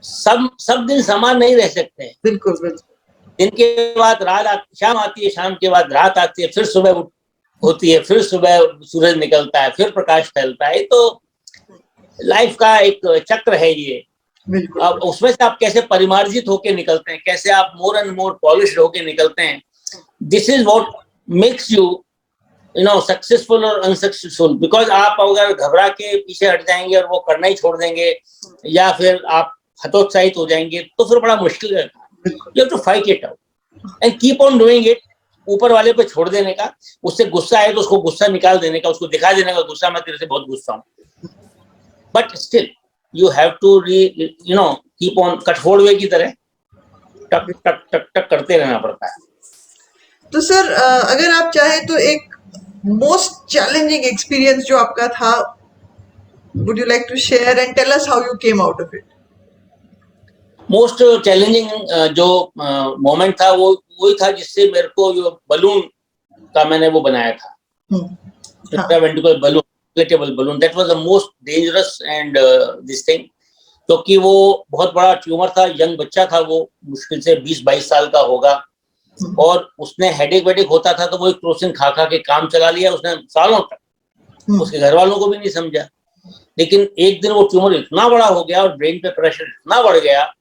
सब दिन समान नहीं रह सकते हैं। बिल्कुल बिल्कुल, दिन के बाद रात शाम आती है, शाम के बाद रात आती है, फिर सुबह होती है, फिर सुबह सूरज निकलता है, फिर प्रकाश फैलता है, तो लाइफ का एक चक्र है ये। अब उसमें से आप कैसे परिमार्जित होके निकलते हैं, कैसे आप मोर एंड मोर पॉलिश्ड होके निकलते हैं, this is what makes you successful और अनसक्सेसफुल। बिकॉज आप अगर घबरा के पीछे हट जाएंगे और वो करना ही छोड़ देंगे, या फिर आप हतोत्साहित हो जाएंगे, तो फिर बड़ा मुश्किल है। You have to fight it out and keep on doing it. ऊपर वाले पे छोड़ देने का, उससे गुस्सा आए तो उसको गुस्सा निकाल देने का, उसको दिखा देने का, गुस्सा मैं तेरे से बहुत गुस्सा हूँ, but still you have to keep on, कठफोड़वे की तरह टक टक टक टक करते रहना पड़ता है। तो सर अगर आप चाहें तो एक मोस्ट चैलेंजिंग एक्सपीरियंस जो आपका था, would you like to share and tell us how you came out of it? Most challenging जो मोमेंट था वो वही था जिससे मेरे को जो बलून का मैंने वो बनाया था, intraventricular balloon, inflatable balloon, that was the most dangerous and this thing, क्योंकि वो बहुत बड़ा ट्यूमर था, यंग बच्चा था, वो मुश्किल से 20-22 साल का होगा, और उसने हेडेक वेडेक होता था तो वो एक क्रोसिन खा खा के काम चला लिया उसने सालों तक, उसके घर वालों को भी नहीं समझा। लेकिन एक दिन वो ट्यूमर इतना बड़ा हो गया और ब्रेन पे प्रेशर इतना बढ़ गया,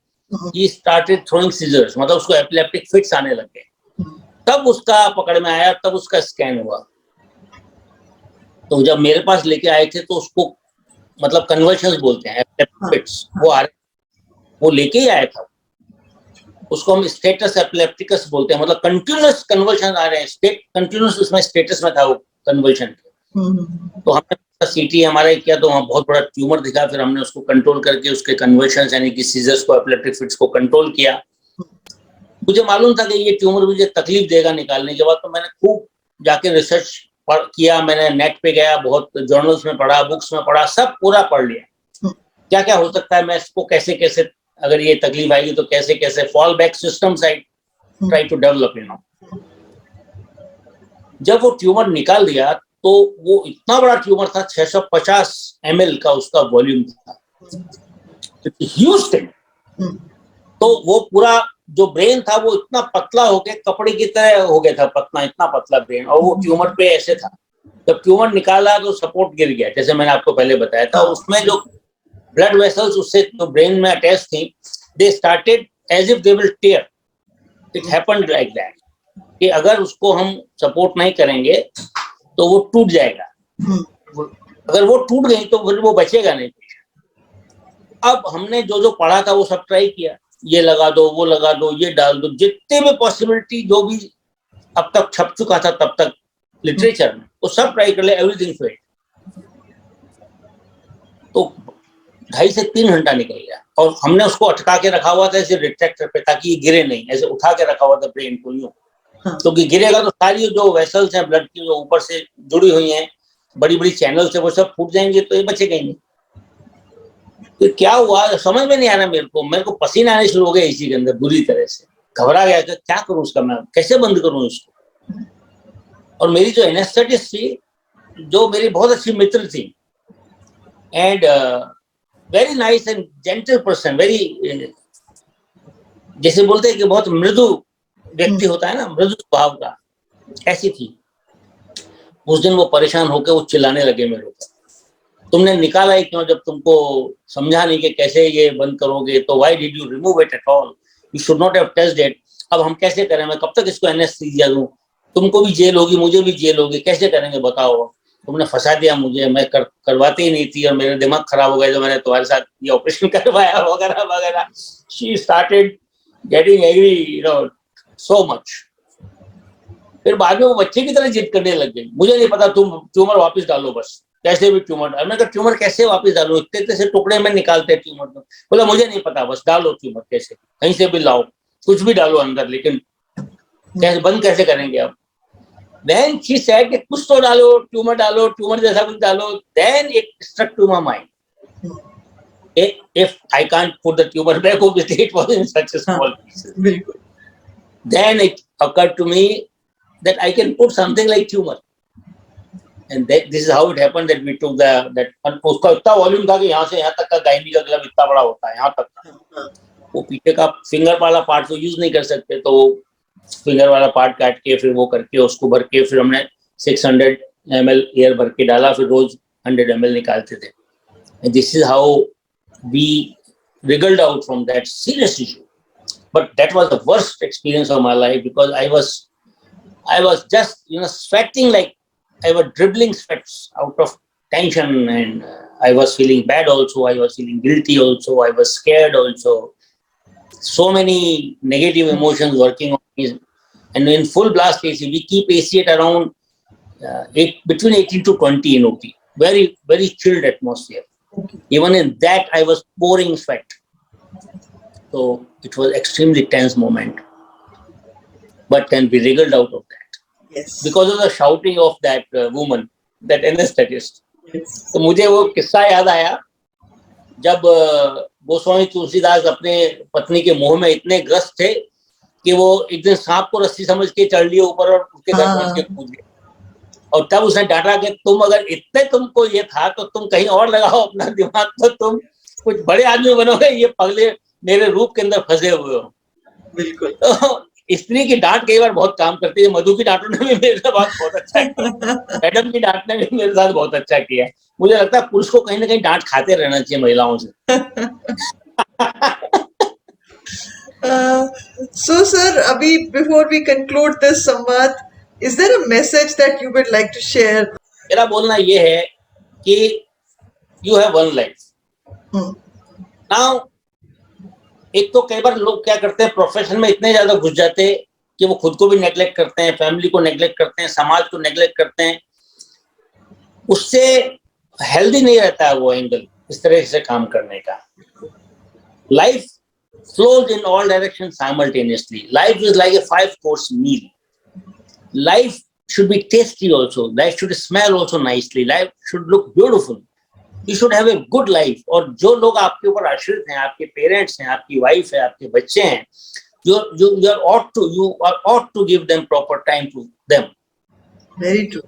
he started throwing scissors, मतलब उसको एपिलेप्टिक फिट्स आने लग गए, तब उसका पकड़ में आया, तब उसका स्कैन हुआ। तो जब मेरे पास लेके आए थे तो उसको मतलब कन्वर्शंस बोलते हैं, एपिलेप्टिक फिट्स वो आ रहे, वो लेके ही आया था, उसको हम स्टेटस एपिलेप्टिकस बोलते हैं, मतलब कंटिन्यूअस कन्वर्शन आ रहे हैं, स्टेट कंटिन्यूअस उसमें स्टेटस में था वो कन्वर्शन। तो हमने सीटी हमारा किया तो वहाँ बहुत बड़ा ट्यूमर दिखा, फिर हमने उसको कंट्रोल करके उसके कन्वर्शंस यानी कि सीजर्स को, एपिलेप्टिक फिट्स को कंट्रोल किया। मुझे मालूम था कि ये ट्यूमर मुझे तकलीफ देगा निकालने के बाद, तो मैंने खूब जाके रिसर्च किया, मैंने नेट पे गया, बहुत जर्नल्स में पढ़ा, बुक्स में पढ़ा, सब पूरा पढ़ लिया, क्या क्या हो सकता है, मैं इसको कैसे कैसे, अगर ये तकलीफ आएगी तो कैसे कैसे fall back systems I try to develop. जब वो ट्यूमर निकाल दिया तो वो इतना बड़ा ट्यूमर था, 650 ml का उसका वॉल्यूम था, ह्यूज थिंग। तो वो पूरा जो ब्रेन था वो इतना पतला होके कपड़े की तरह हो गया था, पतला, इतना पतला ब्रेन, और वो ट्यूमर पे ऐसे था। जब ट्यूमर निकाला तो सपोर्ट गिर गया, जैसे मैंने आपको पहले बताया था, उसमें जो ब्लड वेसल्स उससे जो ब्रेन में अटैच थी, they started as if they will tear, it happened like that, कि अगर उसको हम सपोर्ट नहीं करेंगे तो वो टूट जाएगा, अगर वो टूट गई तो फिर वो बचेगा नहीं। अब हमने जो जो पढ़ा था वो सब ट्राई किया, ये लगा दो, वो लगा दो, ये डाल दो, जितने भी पॉसिबिलिटी जो भी अब तक छप चुका था तब तक लिटरेचर में, वो सब ट्राई कर ले, एवरीथिंग फेल्ड। तो 2.5 से 3 घंटा निकल गया, और हमने उसको अटका के रखा हुआ था ऐसे रिट्रैक्टर पे, ताकि ये गिरे नहीं, ऐसे उठा के रखा हुआ था ब्रेन को यूं, क्योंकि गिरेगा तो सारी जो वेसल्स हैं ब्लड की, जो ऊपर से जुड़ी हुई हैं, बड़ी बड़ी चैनल से, वो सब फूट जाएंगे, तो ये बचेगा ही नहीं। तो क्या हुआ समझ में नहीं आ रहा मेरे को पसीना आने शुरू हो गया इसी के अंदर बुरी तरह से, घबरा गया कि क्या करूं उसका, मैं कैसे बंद करूं इसको। और मेरी जो एनेस्थेटिस्ट थी, जो मेरी बहुत अच्छी मित्र थी, and very nice and gentle person, very, जैसे बोलते हैं कि बहुत मृदु व्यक्ति होता है ना, मृदु स्वभाव का, ऐसी थी। उस दिन वो परेशान होकर वो चिल्लाने लगे मेरे ऊपर, तुमने निकाला ही क्यों, जब तुमको समझा नहीं कि कैसे ये बंद करोगे, तो why did you remove it at all, you should not have tested it. अब हम कैसे करें, मैं कब तक इसको एनेस्थीसिया दूं, तुमको भी जेल होगी, मुझे भी जेल होगी, कैसे करेंगे बताओ, तुमने फंसा दिया मुझे, मैं करवाती ही नहीं थी, और मेरा दिमाग खराब हो गया जो मैंने तुम्हारे साथ ये ऑपरेशन करवाया, वगैरह वगैरह। She started getting agree, so much. फिर बाद में वो बच्चे की तरह जिद करने लग गई, मुझे नहीं पता, तुम ट्यूमर वापस डालो बस, कैसे भी ट्यूमर। मैं कहा ट्यूमर कैसे वापस डालो, इतने इतने से टुकड़े में निकालते हैं ट्यूमर को। बोला मुझे नहीं पता, बस डालो ट्यूमर, कैसे कहीं से भी लाओ, कुछ भी डालो अंदर, लेकिन कैसे बंद कैसे करेंगे अब। देन शी सेड कि कुछ तो डालो, ट्यूमर जैसा कुछ डालो। Then it struck to my mind, if I can't put the tumor back, obviously it was in such a small pieces. Then it occurred to me that I can put something like tumor, and this is how it happened that we took that उसका इतना volume था कि यहाँ से यहाँ तक का gynae का ग्लव इतना बड़ा होता है, यहाँ तक का। वो पीछे का फिंगर वाला पार्ट तो यूज नहीं कर सकते, तो फिंगर वाला पार्ट काट के फिर वो करके उसको भर के फिर हमने 600 ml एयर भर के डाला, फिर रोज 100 ml निकालते थे। And this is how we wriggled out from that serious issue. But that was the worst experience of my life, because I was just sweating, like I was dribbling sweats out of tension, and I was feeling bad also, I was feeling guilty also, I was scared also. So many negative emotions working on me. And in full blast AC, we keep AC at around between 18 to 20 in OP. Very, very chilled atmosphere. Even in that, I was pouring sweat. So it was extremely tense moment. But then we wriggled out of that. Yes. Because of the shouting of that woman, that anesthetist. Yes. तो मुझे वो किस्सा याद आया, जब गोस्वामी तुलसीदास अपने पत्नी के मुंह में इतने ग्रस्त थे कि वो एक दिन सांप को रस्सी समझ के चढ़ लिए ऊपर और उसके घर पहुंच के कूद गए। और तब उसने डांटा कि तुम अगर इतने तुमको ये था तो तुम कहीं और लगाओ अपना दिमाग, तो तुम कुछ बड़े आदमी बनोगे, ये पगले मेरे रूप के अंदर फंसे हुए हो। बिल्कुल। तो स्त्री की डांट कई बार बहुत काम करती है। मधु की डांटों ने भी मेरे साथ बहुत अच्छा किया, मैडम की डांट ने भी मेरे साथ बहुत अच्छा किया। मुझे लगता है पुरुष को कहीं ना कहीं डांट खाते रहना चाहिए महिलाओं से। So sir, Abhi, before we conclude this Samvaad, is there a message that you would like to share? मेरा बोलना ये है कि you have one life. Now, एक तो कई बार लोग क्या करते हैं, प्रोफेशन में इतने ज्यादा घुस जाते हैं कि वो खुद को भी नेग्लेक्ट करते हैं, फैमिली को नेग्लेक्ट करते हैं, समाज को नेग्लेक्ट करते हैं। उससे हेल्दी नहीं रहता है वो एंगल, इस तरह से काम करने का। Life flows in all directions simultaneously. Life is like a 5-course meal. Life should be tasty also. Life should smell also nicely. Life should look beautiful. You should have a good life. और जो लोग आपके ऊपर आश्रित हैं, आपके parents हैं, आपकी वाइफ है, आपके बच्चे हैं, you are ought to give them proper time to them. Very true.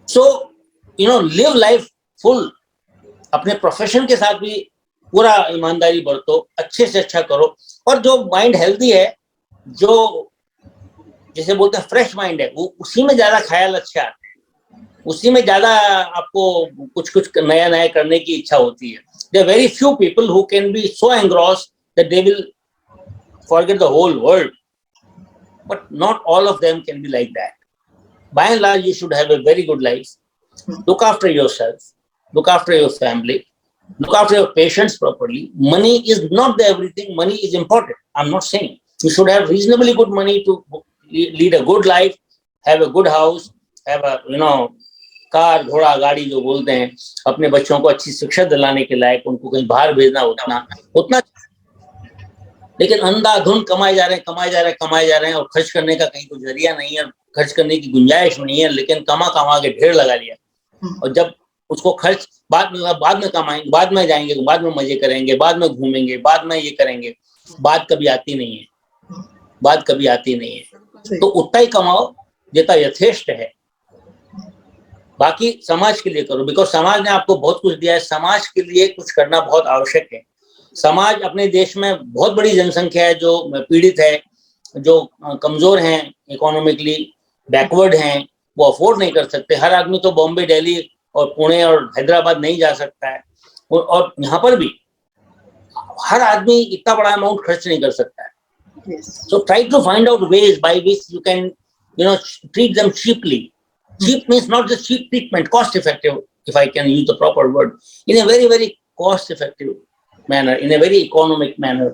So, live life full. अपने प्रोफेशन के साथ भी पूरा ईमानदारी बरतो, अच्छे से अच्छा करो। और जो माइंड हेल्दी है, जो जैसे बोलते हैं फ्रेश माइंड है, वो उसी में ज्यादा ख्याल अच्छा आता है, उसी में ज्यादा आपको कुछ नया नया करने की इच्छा होती है। There are very few people who can be so engrossed that they will forget the whole world, but not all of them can be like that. By and large, you should have a very good life. Look after yourself, look after your family, look after your patients properly. Money is not the everything. Money is important. I'm not saying. You should have reasonably good money to lead a good life, have a good house, have a car घोड़ा गाड़ी जो बोलते हैं, अपने बच्चों को अच्छी शिक्षा दिलाने के लायक, उनको कहीं बाहर भेजना उतना उतना, लेकिन अंधाधुंध कमाए जा रहे हैं, कमाए जा रहे हैं, कमाए जा रहे हैं, और खर्च करने का कहीं कोई जरिया नहीं है, खर्च करने की गुंजाइश नहीं है, लेकिन कमा कमा के ढेर लगा लिया। और जब उसको खर्च बाद में कमाएंगे, बाद में जाएंगे, बाद में मजे करेंगे, बाद में घूमेंगे, बाद में ये करेंगे, बात कभी आती नहीं है, बात कभी आती नहीं है। तो उतना ही कमाओ जितना यथेष्ट है, बाकी समाज के लिए करो, बिकॉज समाज ने आपको बहुत कुछ दिया है, समाज के लिए कुछ करना बहुत आवश्यक है। समाज, अपने देश में बहुत बड़ी जनसंख्या है जो पीड़ित है, जो कमजोर हैं, इकोनॉमिकली बैकवर्ड हैं, वो अफोर्ड नहीं कर सकते। हर आदमी तो बॉम्बे, दिल्ली और पुणे और हैदराबाद नहीं जा सकता है, और यहाँ पर भी हर आदमी इतना बड़ा अमाउंट खर्च नहीं कर सकता है। So try to find out ways by which you can treat them cheaply. Cheap means not just cheap treatment, cost effective, if I can use the proper word, in a very, very cost effective manner, in a very economic manner.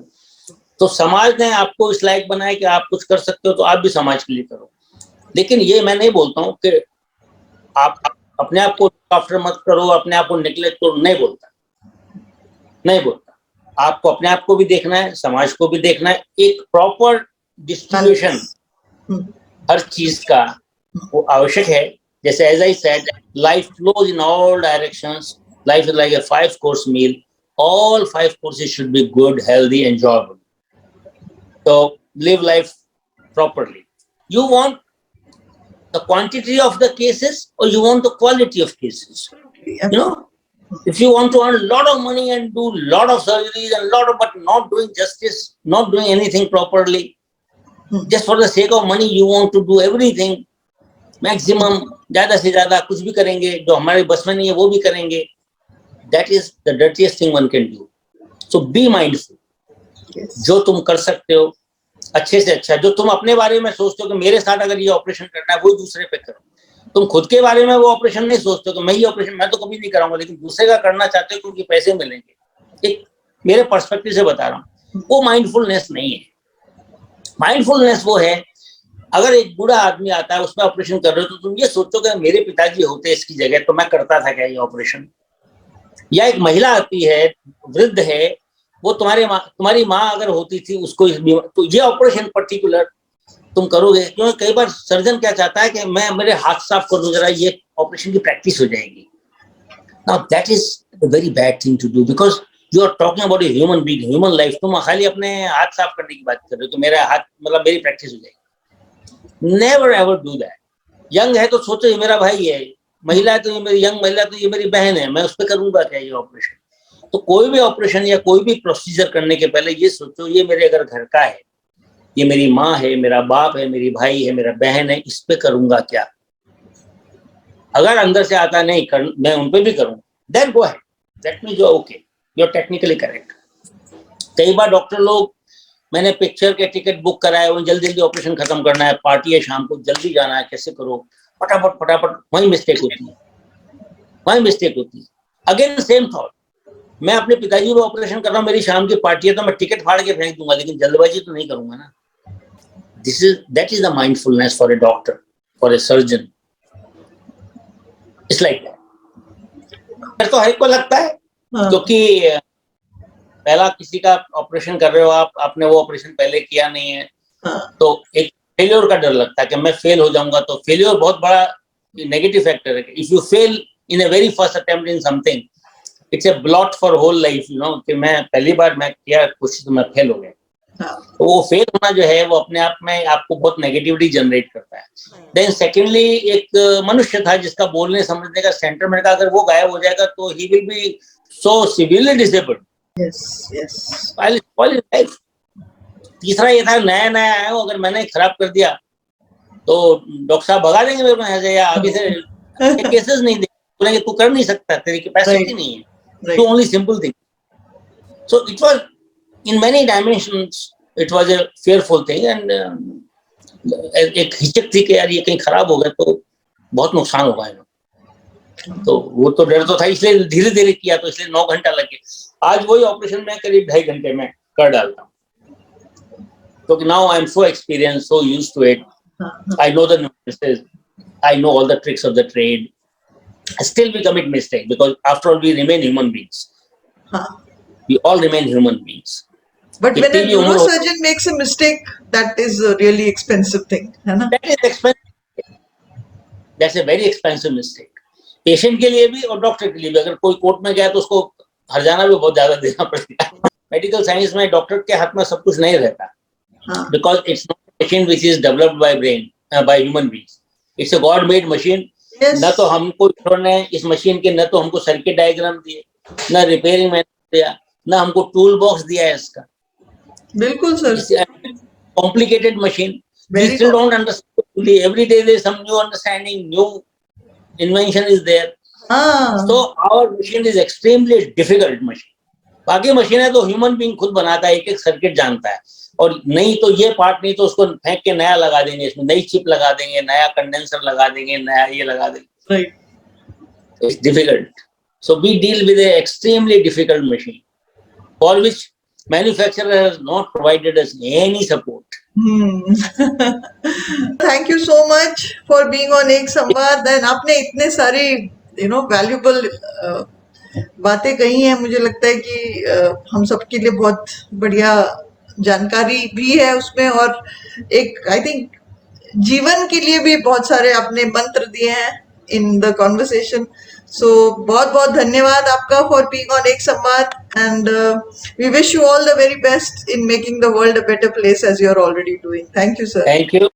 तो समाज ने आपको इस लायक बनाया कि आप कुछ कर सकते हो, तो आप भी समाज के लिए करो। लेकिन ये मैं नहीं बोलता हूँ कि आप अपने आप को आफ्टर मत करो, अपने आप को नेग्लेक्ट करो, नहीं बोलता, नहीं बोलता। आपको अपने आप को भी देखना है, समाज को भी देखना है, एक प्रॉपर डिस्ट्रीब्यूशन हर चीज का वो आवश्यक है। जैसे as I said, life flows in all directions, life is like a 5 course meal, all 5 courses should be good, healthy, enjoyable. So live life properly. You want the quantity of the cases or you want the quality of cases? You know, if you want to earn a lot of money and do a lot of surgeries and but not doing justice, not doing anything properly, just for the sake of money, you want to do everything maximum, ज्यादा से ज्यादा कुछ भी करेंगे, जो हमारे बस में नहीं है वो भी करेंगे, that is the dirtiest thing one can do. So be mindful. जो तुम कर सकते हो अच्छे से अच्छा, जो तुम अपने बारे में सोचते हो कि मेरे साथ अगर ये ऑपरेशन करना है, वो दूसरे पे करो. तुम खुद के बारे में वो ऑपरेशन नहीं सोचते हो कि मैं ये ऑपरेशन मैं तो कभी नहीं कराऊंगा, लेकिन दूसरे का करना चाहते हो क्योंकि पैसे मिलेंगे. एक मेरे पर्सपेक्टिव से बता रहा हूँ, वो माइंडफुलनेस नहीं है. माइंडफुलनेस वो है, अगर एक बूढ़ा आदमी आता है, उसमें ऑपरेशन कर रहे हो, तो तुम ये सोचो कि मेरे पिताजी होते इसकी जगह तो मैं करता था क्या ये ऑपरेशन. या एक महिला आती है, वृद्ध है, वो तुम्हारी माँ अगर होती थी, उसको तो ये ऑपरेशन पर्टिकुलर तुम करोगे. क्योंकि कई बार सर्जन क्या चाहता है कि मैं मेरे हाथ साफ कर दूं जरा, ये ऑपरेशन की प्रैक्टिस हो जाएगी. Now that is a very bad thing to do, because you are talking about a human being, human life. तुम खाली अपने हाथ साफ करने की बात कर रहे हो कि मेरा हाथ मतलब मेरी प्रैक्टिस हो जाएगी. Never ever do that. Young है तो सोचो ये मेरा भाई है, महिला है तो ये मेरी यंग महिला तो ये मेरी बहन है, मैं उस पर करूंगा क्या ये ऑपरेशन. तो कोई भी ऑपरेशन या कोई भी प्रोसीजर करने के पहले ये सोचो, ये मेरे अगर घर का है, ये मेरी माँ है, मेरा बाप है, मेरी भाई है, मेरा बहन है, इस पे करूंगा क्या. अगर अंदर से आता नहीं मैं उन पे भी करूंगा, then go ahead, that means you are okay, you are technically correct. कई बार डॉक्टर लोग, मैंने पिक्चर के टिकट बुक कराए, वो जल्दी जल्दी ऑपरेशन खत्म करना है, पार्टी है शाम को, जल्दी जाना है, कैसे करो, फटाफट फटाफट, वही मिस्टेक होती है, वही मिस्टेक होती है. अगेन सेम थॉट, मैं अपने पिताजी को ऑपरेशन कर रहा हूँ, मेरी शाम की पार्टी है तो मैं टिकट फाड़ के फेंक दूंगा, लेकिन जल्दबाजी तो नहीं करूंगा ना. That is the mindfulness for a doctor, for a surgeon. It's like that. तो हर को लगता है, क्योंकि पहला किसी का ऑपरेशन कर रहे हो आप, आपने वो ऑपरेशन पहले किया नहीं है, तो एक फेलियर का डर लगता है कि मैं फेल हो जाऊंगा. तो फेलियर बहुत बड़ा नेगेटिव फैक्टर है. If you fail in a very first attempt in something, it's a blot for whole life, you know, कि मैं पहली बार मैं किया कुछ तो मैं फेल हो गया. तो वो फेल होना जो है वो अपने आप में आपको बहुत नेगेटिविटी जनरेट करता है. देन सेकेंडली, एक मनुष्य था जिसका बोलने समझने का सेंटर में, अगर वो गायब हो जाएगा तो he will be so severely disabled. तीसरा ये था, नया नया आया हूँ, अगर मैंने खराब कर दिया तो डॉक्टर साहब भगा देंगे मेरे को यहाँ से, या अभी से केसेस नहीं देंगे, बोलेंगे तू कर नहीं सकता, तेरी कैपेसिटी नहीं है, to only simple thing. So it was in many dimensions, it was a fearful thing. And एक हिचक थी कि यार ये कहीं खराब हो गया तो बहुत नुकसान होगा. तो वो तो डर तो था, इसलिए धीरे धीरे किया, तो इसलिए 9 घंटा लगे. आज वही ऑपरेशन में करीब 2.5 घंटे में कर डालता हूँ, क्योंकि now I am so experience, so used to it. I know the nuances, I know all the tricks of the trade. Still we commit mistake because after all we remain human beings. हाँ. We all remain human beings. But when कितनी a भी उम्र हो, neurosurgeon makes a mistake, that is a really expensive thing, है ना? that is expensive. That's a very expensive mistake. Patient के लिए भी और डॉक्टर के लिए भी. अगर कोई कोर्ट में गया तो उसको हर्जाना भी बहुत ज्यादा देना पड़ेगा. मेडिकल साइंस में डॉक्टर के हाथ में सब कुछ नहीं रहता. Because it's not a machine which is developed by brain, by human beings. It's a God made machine. Yes. न तो हमको ने इस मशीन के न तो हमको सर्किट डायग्राम दिए, न रिपेयरिंग मैनुअल दिया, न हमको टूल बॉक्स दिया है इसका. बिल्कुल sir. Complicated machine. We still don't understand. Every day there is some new understanding, new invention is there. So our machine is extremely difficult machine. बाकी मशीन है तो ह्यूमन बीइंग खुद बनाता है, एक एक सर्किट जानता है. और नहीं तो ये पार्ट नहीं तो उसको फेंक के नया लगा देंगे, इसमें नई चिप लगा देंगे, नया कंडेंसर लगा देंगे, नया ये लगा देंगे. Right. It's difficult. So we deal with an extremely difficult machine for which manufacturer has not provided us any support. Thank you so much for being on एक संवाद. And आपने इतने सारी valuable बातें कही हैं. मुझे लगता है कि हम सबके लिए बहुत बढ़िया जानकारी भी है उसमें, और एक आई थिंक जीवन के लिए भी बहुत सारे आपने मंत्र दिए हैं इन द कॉन्वर्सेशन. सो बहुत बहुत धन्यवाद आपका for being on Ek Samvad, and we wish you all the very best in making the world a better place as you are already doing. Thank you sir. Thank you.